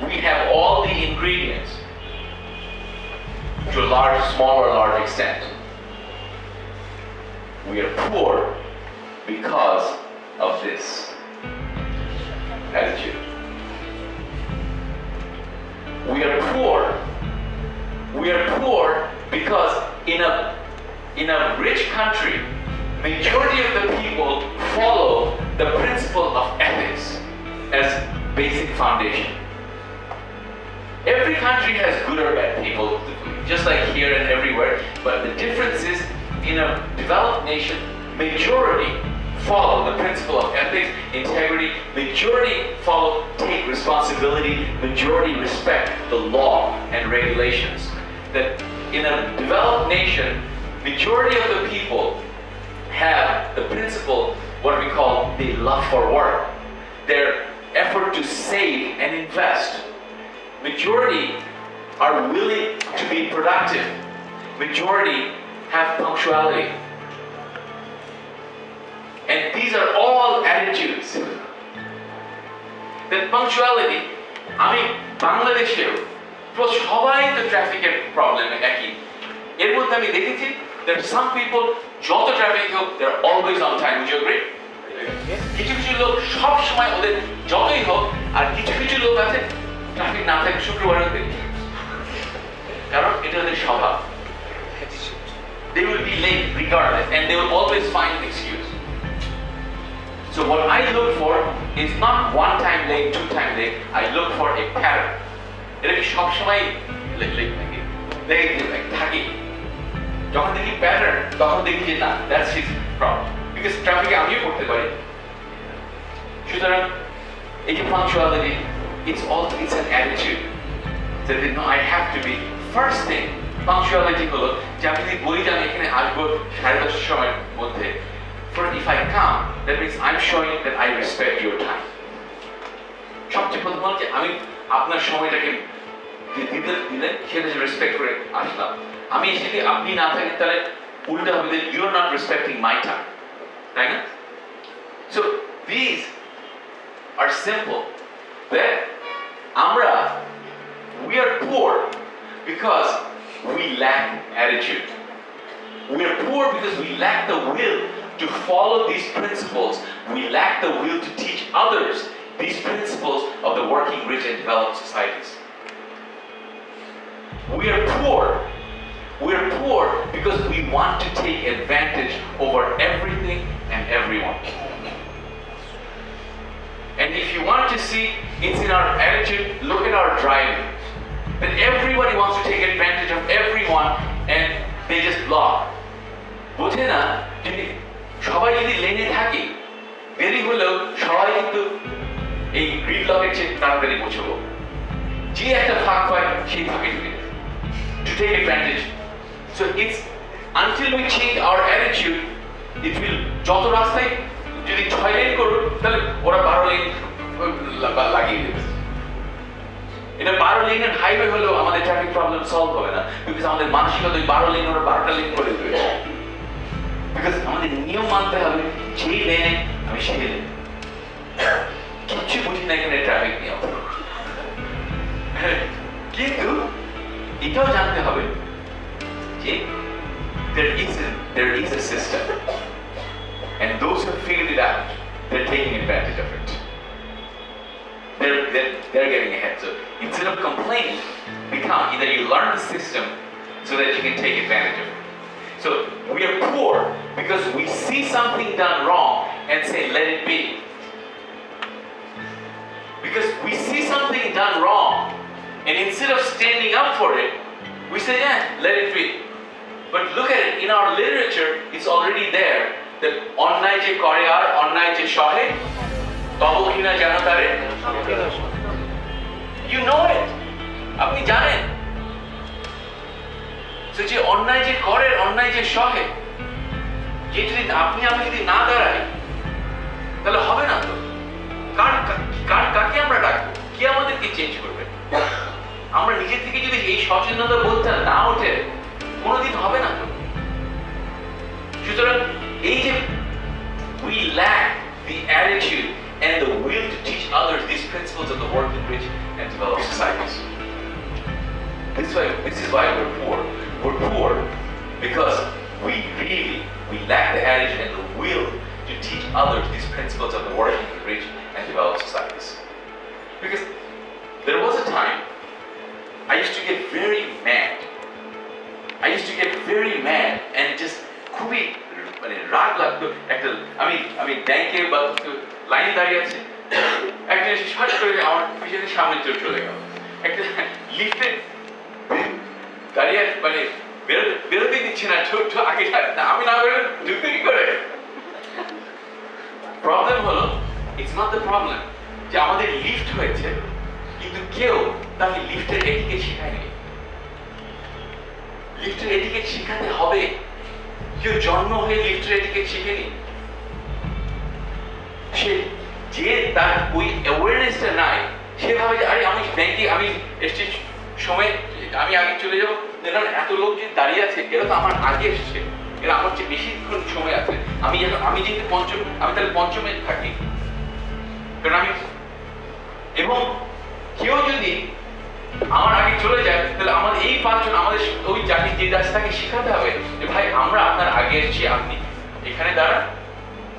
We have all the ingredients to a large, small or large extent. We are poor because of this attitude. We are poor. We are poor because in a rich country, majority of the people follow the principle of ethics as basic foundation. Every country has good or bad people, just like here and everywhere, but the difference is in a developed nation, majority follow the principle of ethics, integrity, majority follow, take responsibility, majority respect the law and regulations. That in a developed nation, majority of the people have the principle, what we call the love for work, their effort to save and invest. Majority are willing to be productive. Majority have punctuality. And these are all attitudes. That punctuality, I mean, Bangladeshe, সবাই তো ট্রাফিকের প্রবলেমে একই। এর মধ্যে আমি দেখেছি there are some people যত ট্রাফিক হোক they are always on time. Would you agree? কিছু কিছু লোক সব সময় ওদের যতই হোক, আর কিছু কিছু লোক আছে ট্রাফিক না থাকে শুক্রবারের দিন, কারণ এটা ওদের স্বভাব. They will be late regardless and they will always find an excuse. So what I look for is not one time late, two time late. I look for a pattern. এটা কি সবসময় লেগে থাকি? যখন দেখি প্যাটার্ন তখন দেখি যে না, দ্যাটস হিজ প্রবলেম, বিকজ ট্রাফিকে আমিও করতে পারি. সুতরাং এই যে punctuality, it's an attitude that no, I have to be. First thing, punctuality হলো যে আমি যদি বলি যে আমি এখানে আসবো 10:30 সময়ের মধ্যে, if I come, that means I'm showing that I respect your time. সবচেয়ে প্রথম হলো যে আমি আপনার সময়টাকে দিলে সেটা রেসপেক্ট করে আসলাম. আমি এসে যদি আপনি না থাকেন তাহলে উল্টা হবে যে you are not respecting my time, তাই না? So this are simple that আমরা we are poor because we lack attitude. We are poor because we lack the will to follow these principles. We lack the will to teach others these principles of the working, rich, and developed societies. We are poor. We are poor because we want to take advantage over everything and everyone. And if you want to see, it's in our attitude. Look at our driving. That everybody wants to take advantage of everyone and they just block. বোঝে না যদি সবাই যদি লেনে থাকে, দেরি হলেও সবাই কিন্তু এই গ্রিড লকের চেয়ে তাড়াতাড়ি পৌঁছবো। যে একটা ফাঁক পায় সেই ফাঁকে ঢুকে to take advantage So it's until we change our attitude, it will যত রাস্তায় যদি 6 লেন করুক তাহলে ওরা 12 লেন লাগিয়ে দেবে। এটা 12 লেনের হাইওয়ে হলেও আমাদের ট্রাফিক প্রবলেম সলভ হবে না, বিকজ আমাদের মানসিকতা ওই 12 লেন ওরা 12টা লেন করে দেবে। বিকজ আমাদের নিয়ম মানতে হবে, যেই লেনে আমি সেই লেনে, কিচ্ছু বুঝি না এখানে ট্রাফিক নিয়ম। কিন্তু এটাও জানতে হবে যে there is a system, and those who have figured it out, they're taking advantage of it. They're getting ahead. So instead of complaining, become either you learn the system so that you can take advantage of it. So we are poor because we see something done wrong and say, let it be. Because we see something done wrong, and instead of standing up for it, we say, yeah, let it be. But look at it, in our literature, it's already there that onnai je kore ar onnai je shohe tobo kina jano tare. You know it. Apni janen. So je onnai je kore onnai je shohe, je jodi apni ami jodi na darai তাহলে হবে না তো। কাকে আমরা ডাকবো, কি আমাদেরকে change করবে? আমরা নিজে থেকে যদি এই সচেতনতা বোধটা না ওঠে কোনোদিন হবে না তো। সুতরাং এই যে we lack the attitude and the will to teach others these principles of the work in rich and developed societies. This is why we're poor. We're poor because we lack the attitude and the will to teach others these principles of the work in rich and developed societies. Because there was a time I used to get very mad. And just খুবই মানে রাগ লাগতো। একটা আমি ব্যাংকে বা লাইনে দাঁড়িয়ে আছি, একটা এসে শর্ট করে আমার পিছনে সামনে চলে গেল। একটা লিফটে দাঁড়িয়ে মানে বেরোতে দিচ্ছে না, আগে আমি না বেরোলে ঢুকতে কি করে? প্রবলেম হলো, ইটস নট দ্য প্রবলেম যে আমাদের লিফট হয়েছে কিন্তু কেউ তাকে লিফটের এটিকেট শেখায়নি। লিফটের এটিকেট শেখাতে হবে। কেউ জন্ম হয়ে লিফটের এটিকেট শিখেনি। সে যে তার ওই অ্যাওয়ারনেসটা নাই, সে ভাবে যে আরে আমি ব্যাংকে আমি এসছি সময় আমি আগে চলে যাবো, এত লোক যে দাঁড়িয়ে আছে এরা তো আমার আগে এসছে, এরা আমার চেয়ে বেশিক্ষণ সময় আছে। আমি যেহেতু আমি তাহলে পঞ্চমে থাকি, কারণ আমি এবং কেউ যদি আমার আগে চলে যায় তাহলে আমাদের এই 5 জন আমাদের ওই জাতি যে তাকে শেখাতে হবে যে ভাই আমরা আপনার আগে এসেছি, আপনি এখানে দাঁড়ান,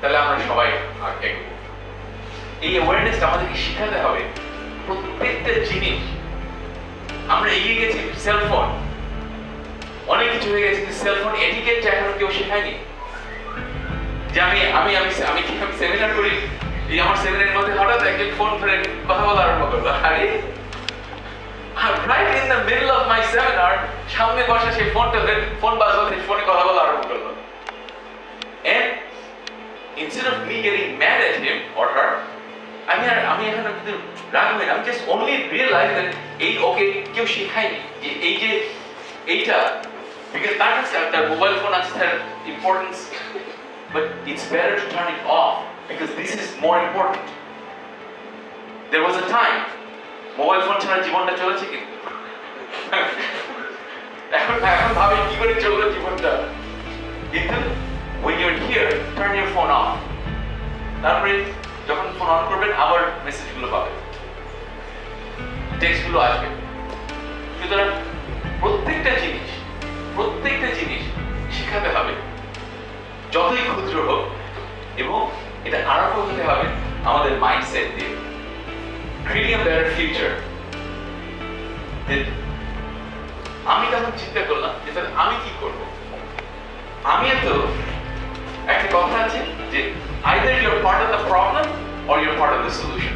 তাহলে আমরা সবাই আগে এগোবো। এই অ্যাওয়ারনেসটা আমাদেরকে শেখাতে হবে। প্রত্যেকটা জিনিস আমরা এগিয়ে গেছি, সেলফোন অনেক কিছু হয়ে গেছে, কিন্তু সেলফোন এটিকেটটা এখনো কেউ শেখায়নি। যে আমি সেমিনার করি, এই আমার সেমিনারের মধ্যে হঠাৎ একজন ফোন ধরে কথা বলা আরম্ভ করলো। আরে right in the middle of my seminar, সামনে বসে সেই ফোন বাজলো, ফোনে কথা বলা আরম্ভ করলো। And instead of me getting mad at him or her, আমি এখন কিন্তু রাগ হই না, আমি just only realize that ওকে কেউ শেখায়নি যে এইটা, because তার কাছে তার মোবাইল ফোন আছে, তার importance, but it's better to turn it off because this is more important. There was a time mobile phone ছাড়া জীবনটা চলেছে কিন্তু এখন ভাবে কি করে চললো জীবনটা। কিন্তু when you're here, turn your phone off. তারপরে যখন ফোন অন করবেন আবার মেসেজগুলো পাবেন, টেক্সটগুলো আসবে। সুতরাং প্রত্যেকটা জিনিস শেখাতে হবে, যতই ক্ষুদ্র হোক, এবং এটা আরম্ভ হতে হবে আমাদের মাইন্ডসেট দিয়ে। Creating a better future. আমি তখন চিন্তা করলাম যে তাহলে আমি কি করব। আমি তো একটা কথা আছে যে either you're part of the problem or you're part of the solution.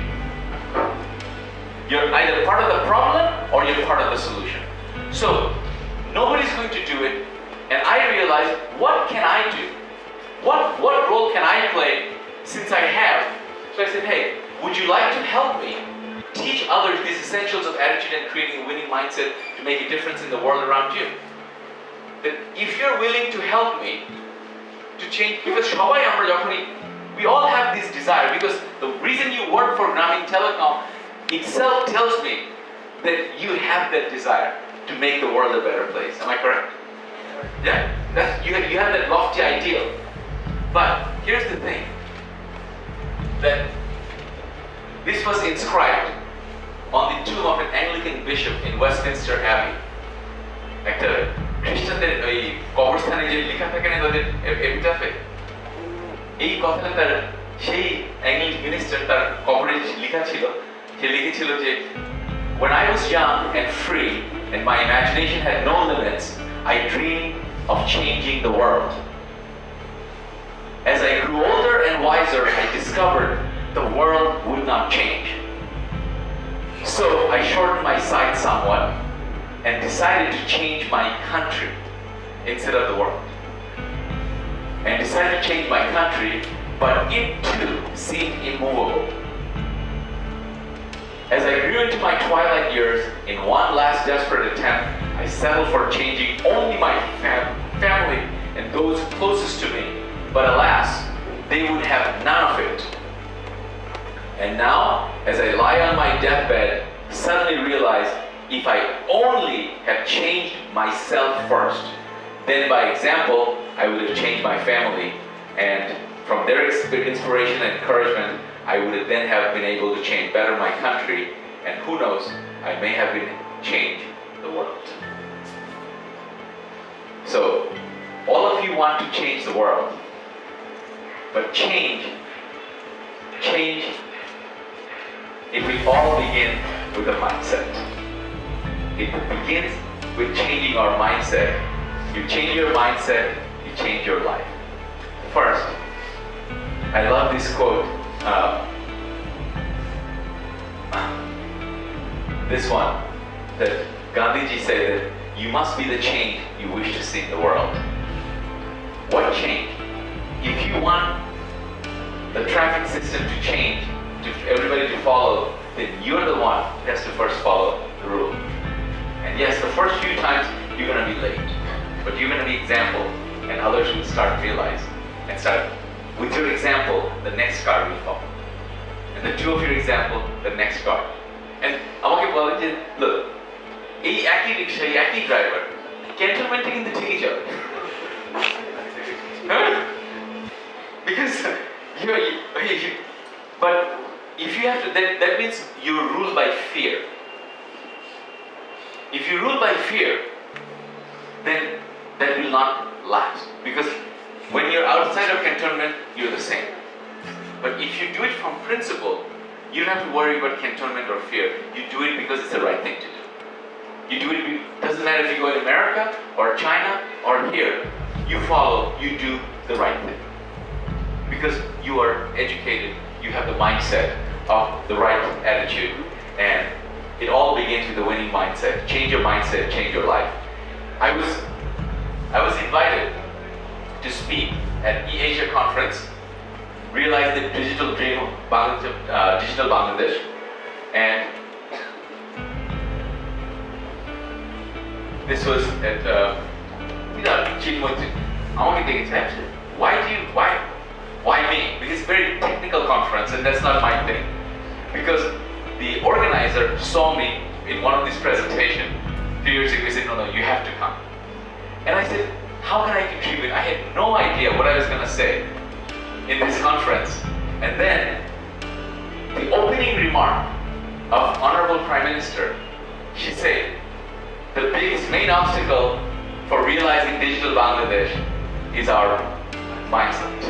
You're either part of the problem or you're part of the solution. So nobody's going to do it, and I realized, what can I do? What role can I play since I have? So I said, hey, would you like to help me teach others these essentials of attitude and creating a winning mindset to make a difference in the world around you? that if you're willing to help me to change, because সবাই আমরা যখনই we all have this desire, because the reason you work for Grameen Telecom itself tells me that you have that desire to make the world a better place. Am I correct? Yeah, you have that lofty ideal. But here's the thing, that this was inscribed on the tomb of an Anglican bishop in Westminster Abbey. একটা খ্রিস্টানদের ওই কবরস্থানে যে লেখা থাকে না তাদের এপিটাফে, এই কথাটা তার সেই অ্যাংলিক মিনিস্টার তার কবরে লেখা ছিল, সে লিখেছিল যে when I was young and free and my imagination had no limits, I dreamed of changing the world. As I grew older and wiser, I discovered the world would not change. So I shortened my sight somewhat and decided to change my country instead of the world. And decided to change my country, but it too seemed immovable. As I grew into my twilight years, in one last desperate attempt, I settled for changing only my family and those closest to me. But alas, they would have none of it. And now, as I lie on my deathbed, suddenly realize if I only had changed myself first, then by example, I would have changed my family, and from their inspiration and encouragement, I would have then have been able to change better my country, and who knows, I may have been changed the world. So, all of you want to change the world, but change, it will all begin with a mindset. It begins with changing our mindset. You change your mindset, you change your life. First, I love this quote. This one, that Gandhiji said that you must be the change you wish to see in the world. What change? If you want the traffic system to change, to everybody to follow, then you're the one who has to first follow the rule. And yes, the first few times you're going to be late, but you're going to be example, and others will start to realize and start. With your example, the next car will follow, and the two of your example, the next car. And আমাকে বলে যে, look, এই একই রিক্সা, এই একই driver, ক্যান্টনমেন্টে কিন্তু ঠিকই যাবে, because but if you have to, that means you rule by fear. If you rule by fear, then that will not last. Because when you're outside of cantonment, you're the same. But if you do it from principle, you don't have to worry about cantonment or fear. You do it because it's the right thing to do. You do it, doesn't matter if you go in America or China or here, you follow, you do the right thing. Because you are educated, you have the mindset of the right attitude, and it all begins with the winning mindset. Change your mindset, change your life. I was invited to speak at eAsia conference, realize the digital dream of digital Bangladesh, and this was at Chinmoy. I want to take it actually. Why me? Because it's a very technical conference, and that's not my thing. Because the organizer saw me in one of these presentations 2 years ago. He said, no, you have to come. And I said, how can I contribute? I had no idea what I was going to say in this conference. And then the opening remark of Honorable Prime Minister, she said, the biggest main obstacle for realizing digital Bangladesh is our mindset.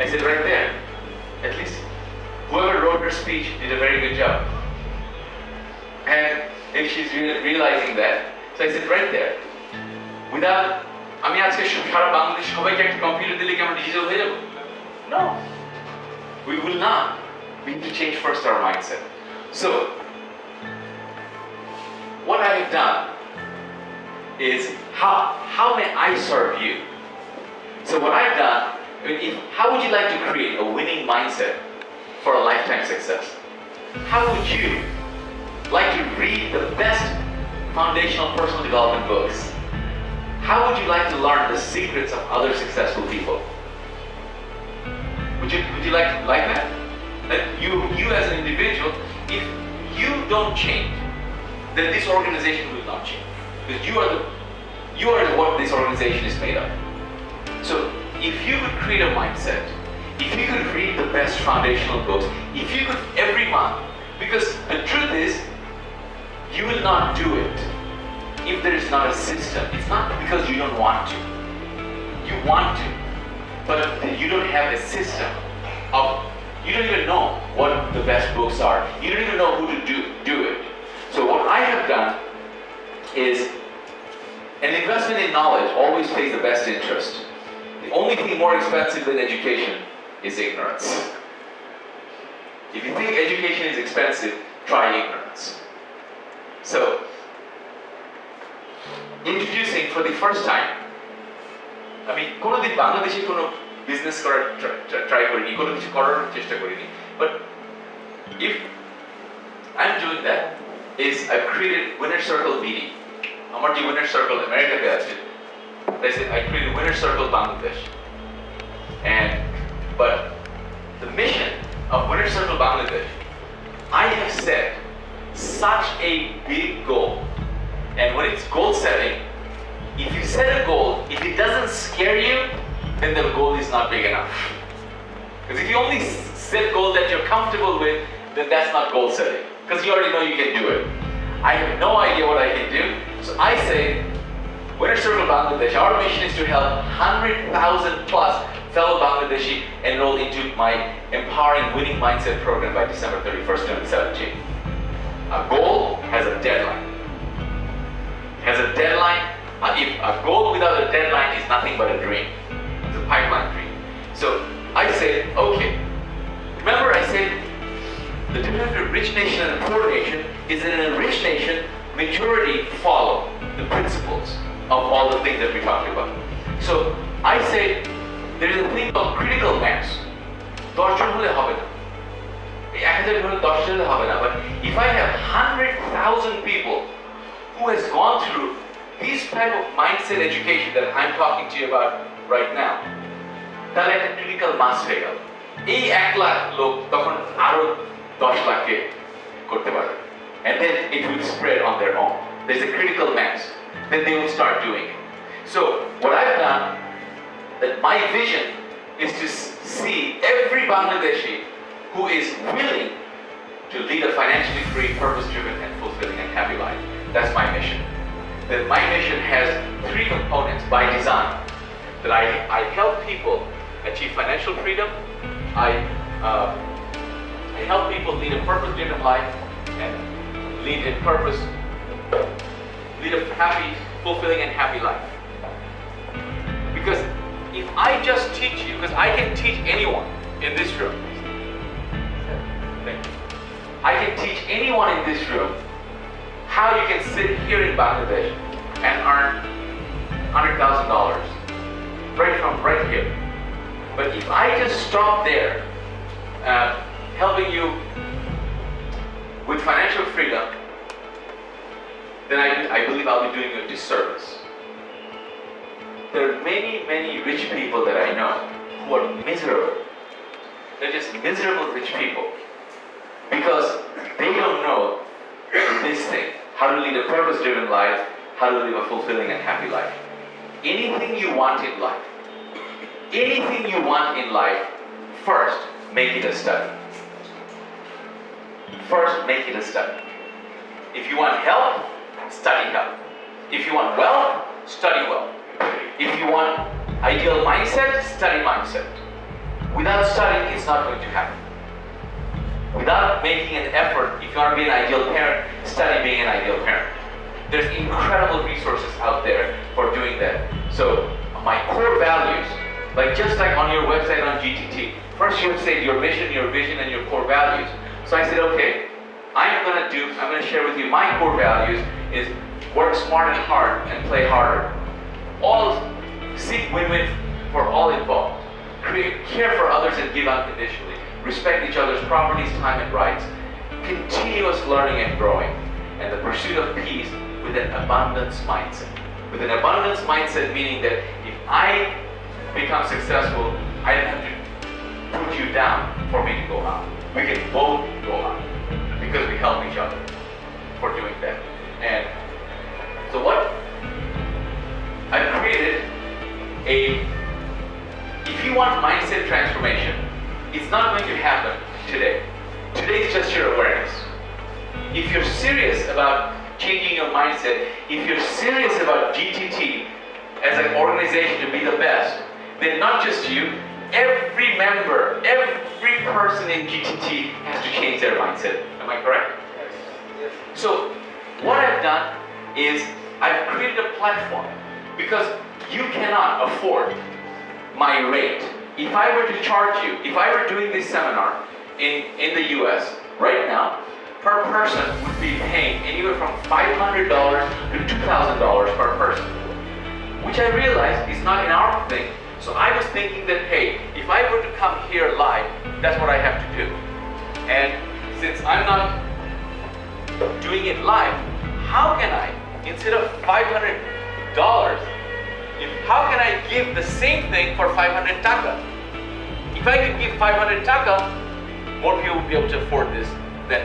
I said, right there, at least whoever wrote her speech did a very good job. And if she's realizing that, so I said, right there, without, আমি আজকে সারা বাংলাদেশ সবাইকে একটা computer দিলে কি আমরা digital হয়ে যাব? No, we will not. We need to change first our mindset. So, what I have done is how may I serve you? So what I've done, how would you like to create a winning mindset for a lifetime success? How would you like to read the best foundational personal development books How would you like to learn the secrets of other successful people? Would you like that? That you as an individual, if you don't change, then this organization will not change. Because you are what this organization is made of. So if you could create a mindset, if you could read the best foundational books, if you could every month, because the truth is, you will not do it if there is not a system. It's not because you don't want to. You want to, but you don't have a system of, you don't even know what the best books are. You don't even know who to do it. So what I have done is, an investment in knowledge always pays the best interest. The only thing more expensive than education is ignorance. If you think education is expensive, try ignorance. So, introducing for the first time, আমি কোনোদিন বাংলাদেশে কোনো business করার try করিনি, কোনো কিছু করার চেষ্টা করিনি, but if I'm doing that is I've created winner circle meeting. আমার যে winner circle আমেরিকাতে আছে, I created winner circle Bangladesh, but the mission of winner circle Bangladesh, I have set such a big goal. And when it's goal setting, if you set a goal, if it doesn't scare you, then the goal is not big enough. Because if you only set goals that you're comfortable with, then that's not goal setting. Because you already know you can do it. I have no idea what I can do. So I say, Winner Circle Bangladesh, our mission is to help 100,000 plus fellow Bangladeshi enroll into my Empowering Winning Mindset program by December 31st, 2017. A goal has a deadline. If a goal without a deadline is nothing but a dream. It's a pipeline dream. So I said, okay. Remember I said, the difference between a rich nation and a poor nation is that in a rich nation, majority follow the principles of all the things that we talked about. So I say, there is a thing called critical mass. 10 জন হলে হবে না। 1000 জন হলে 10 জন হলে হবে না। But if I have 100,000 people who has gone through this type of mindset education that I'm talking to you about right now, তাহলে একটা critical mass হয়ে গেল। এই 1 লাখ লোক তখন আরো 10 লাখকে করতে পারবে। And then it will spread on their own. There's a critical mass. Then they will start doing it. So what I've done, that my vision is to see every Bangladeshi who is willing to lead a financially free, purpose-driven, and fulfilling and happy life. That's my mission. That my mission has 3 components by design. That I help people achieve financial freedom, I help people lead a purpose-driven life and lead a happy, fulfilling, and happy life. Because if I just teach you, because I can teach anyone in this room. Thank you. I can teach anyone in this room how you can sit here in Bangladesh and earn $100,000 right here. But if I just stop there, helping you with financial freedom, then I believe I'll be doing you a disservice. There are many rich people that I know who are miserable. They're just miserable rich people because they don't know this thing, how to lead a purpose-driven life, how to live a fulfilling and happy life. Anything you want in life, first make it a study. First, make it a study. If you want health, study health. If you want wealth, study wealth. If you want ideal mindset, study mindset. Without studying, it's not going to happen. Without making an effort, if you want to be an ideal parent, study being an ideal parent. There's incredible resources out there for doing that. So my core values, just like on your website on GTT, first you would say your mission, your vision, and your core values. So I said, okay, I'm going to share with you my core values is work smart and hard and play harder. Seek win-win for all involved. Care for others and give unconditionally. Respect each other's properties, time, and rights. Continuous learning and growing. And the pursuit of peace with an abundance mindset. with an abundance mindset, meaning that if I become successful, I don't have to put you down for me to go up. We can both go up because we help each other for doing that. And so what I've created if you want mindset transformation, it's not going to happen today. Today is just your awareness. If you're serious about changing your mindset, if you're serious about GTT as an organization to be the best, then not just you, every member, every person in GTT has to change their mindset. Am I correct? Yes. So what I've done is I've created a platform because you cannot afford my rate. If I were to charge you, if I were doing this seminar in the US right now, per person would be paying anywhere from $500 to $2,000 per person, which I realized is not in our thing. So I was thinking that, hey, if I were to come here live, that's what I have to do. And since I'm not doing it live, how can I, instead of $500, how can I give the same thing for 500 taka? If I could give 500 taka, more people would be able to afford this than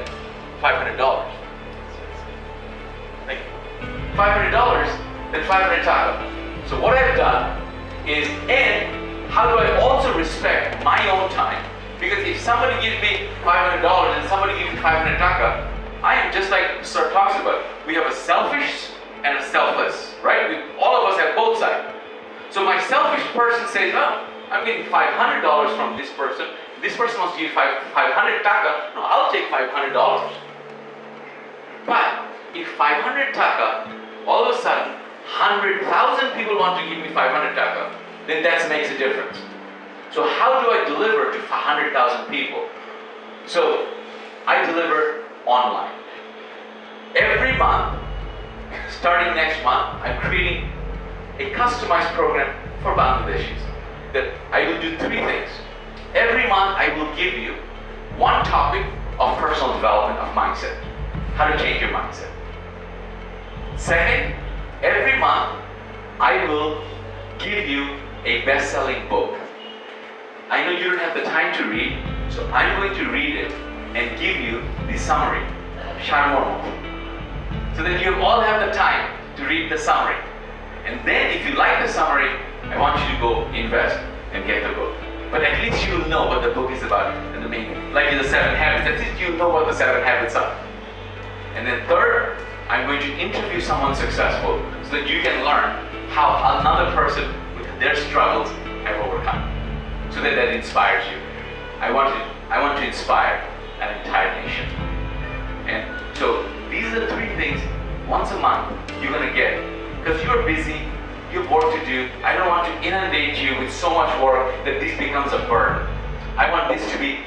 $500. Like $500 than 500 taka. So what I've done is, and how do I also respect my own time? Because if somebody gives me $500 and somebody gives me 500 taka, I am just like Sir talks about. We have a selfish and a selfless, right? All of us have both sides. So my selfish person says, oh, I'm getting $500 from this person. This person wants to give 500 taka. No, I'll take $500. But if 500 taka, all of a sudden, 100,000 people want to give me 500 taka, then that makes a difference. So how do I deliver to 100,000 people? So I deliver online. Every month, starting next month, I'm creating a customized program for Bangladeshis. That I will do 3 things. Every month I will give you one topic of personal development of mindset. How to change your mindset. Second, every month I will give you a best-selling book. I know you don't have the time to read, so I'm going to read it and give you the summary. So that you all have the time to read the summary. And then if you like the summary, I want you to go invest and get the book. But at least you'll know what the book is about in the main, like in the 7 habits, at least you'll know what the 7 habits are. And then third, I'm going to interview someone successful so that you can learn how another person with their struggles have overcome. So that inspires you. I want to inspire an entire nation. And so these are the 3 things once a month you're going to get. Because you're busy, you have work to do. I don't want to inundate you with so much work that this becomes a burden. I want this to be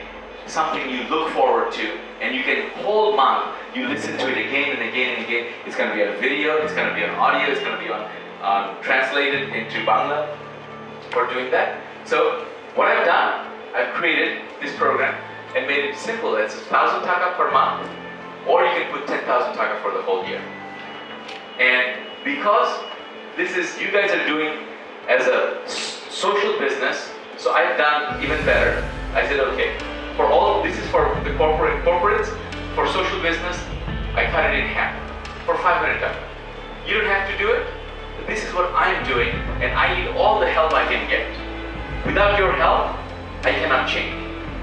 something you look forward to, and you can whole month, you listen to it again and again and again. It's going to be on video, it's going to be on audio, it's going to be on translated into Bangla for doing that. So what I've done, I've created this program and made it simple. It's 1,000 taka per month, or you can put 10,000 taka for the whole year. And because this is, you guys are doing as a social business, so I've done even better. I said, okay, for all, this is for the corporates, for social business, I cut it in half, for 500 taka. You don't have to do it. This is what I'm doing, and I need all the help I can get. Without your help, I cannot change.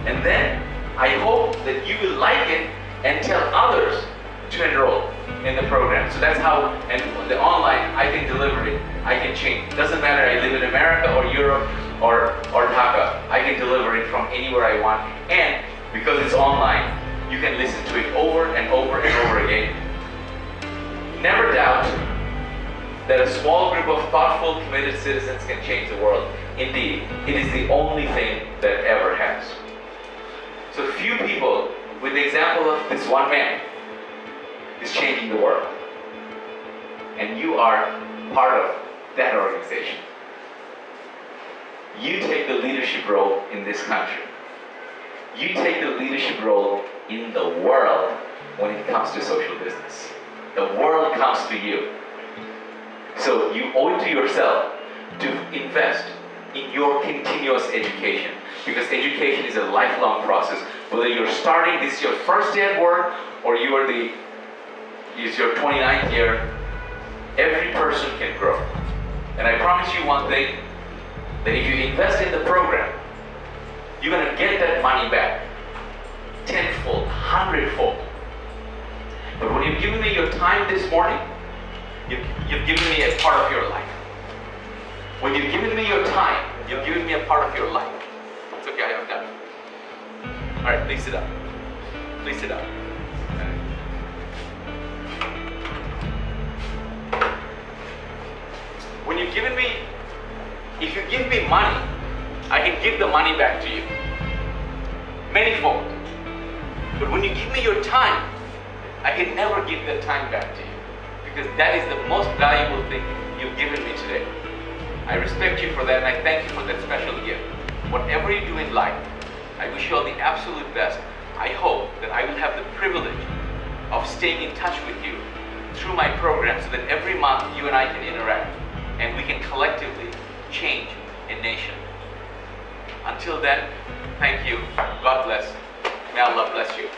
And then, I hope that you will like it and tell others to enroll in the program. So that's how, and the online, I can deliver it, I can change. It doesn't matter I live in America or Europe or Dhaka, I can deliver it from anywhere I want. And because it's online, you can listen to it over and over and over again. Never doubt that a small group of thoughtful, committed citizens can change the world. Indeed, it is the only thing that ever has. So few people, with the example of this one man, is changing the world. And you are part of that organization. You take the leadership role in this country. You take the leadership role in the world when it comes to social business. The world comes to you. So you owe it to yourself to invest in your continuous education, because education is a lifelong process. Whether you're starting, this is your first day at work, or it's your 29th year, every person can grow. And I promise you one thing, that if you invest in the program, you're going to get that money back tenfold, hundredfold. But when you've given me your time this morning, you've given me a part of your life. When you've given me your time, you've given me a part of your life. It's okay, I have done. All right, please sit down. Please sit down. When you've given me, if you give me money, I can give the money back to you. Manyfold. But when you give me your time, I can never give that time back to you, because that is the most valuable thing you've given me today. I respect you for that, and I thank you for that special gift. Whatever you do in life, I wish you all the absolute best. I hope that I will have the privilege of staying in touch with you through my program, so that every month you and I can interact and we can collectively change a nation. Until then, thank you. God bless. May Allah bless you.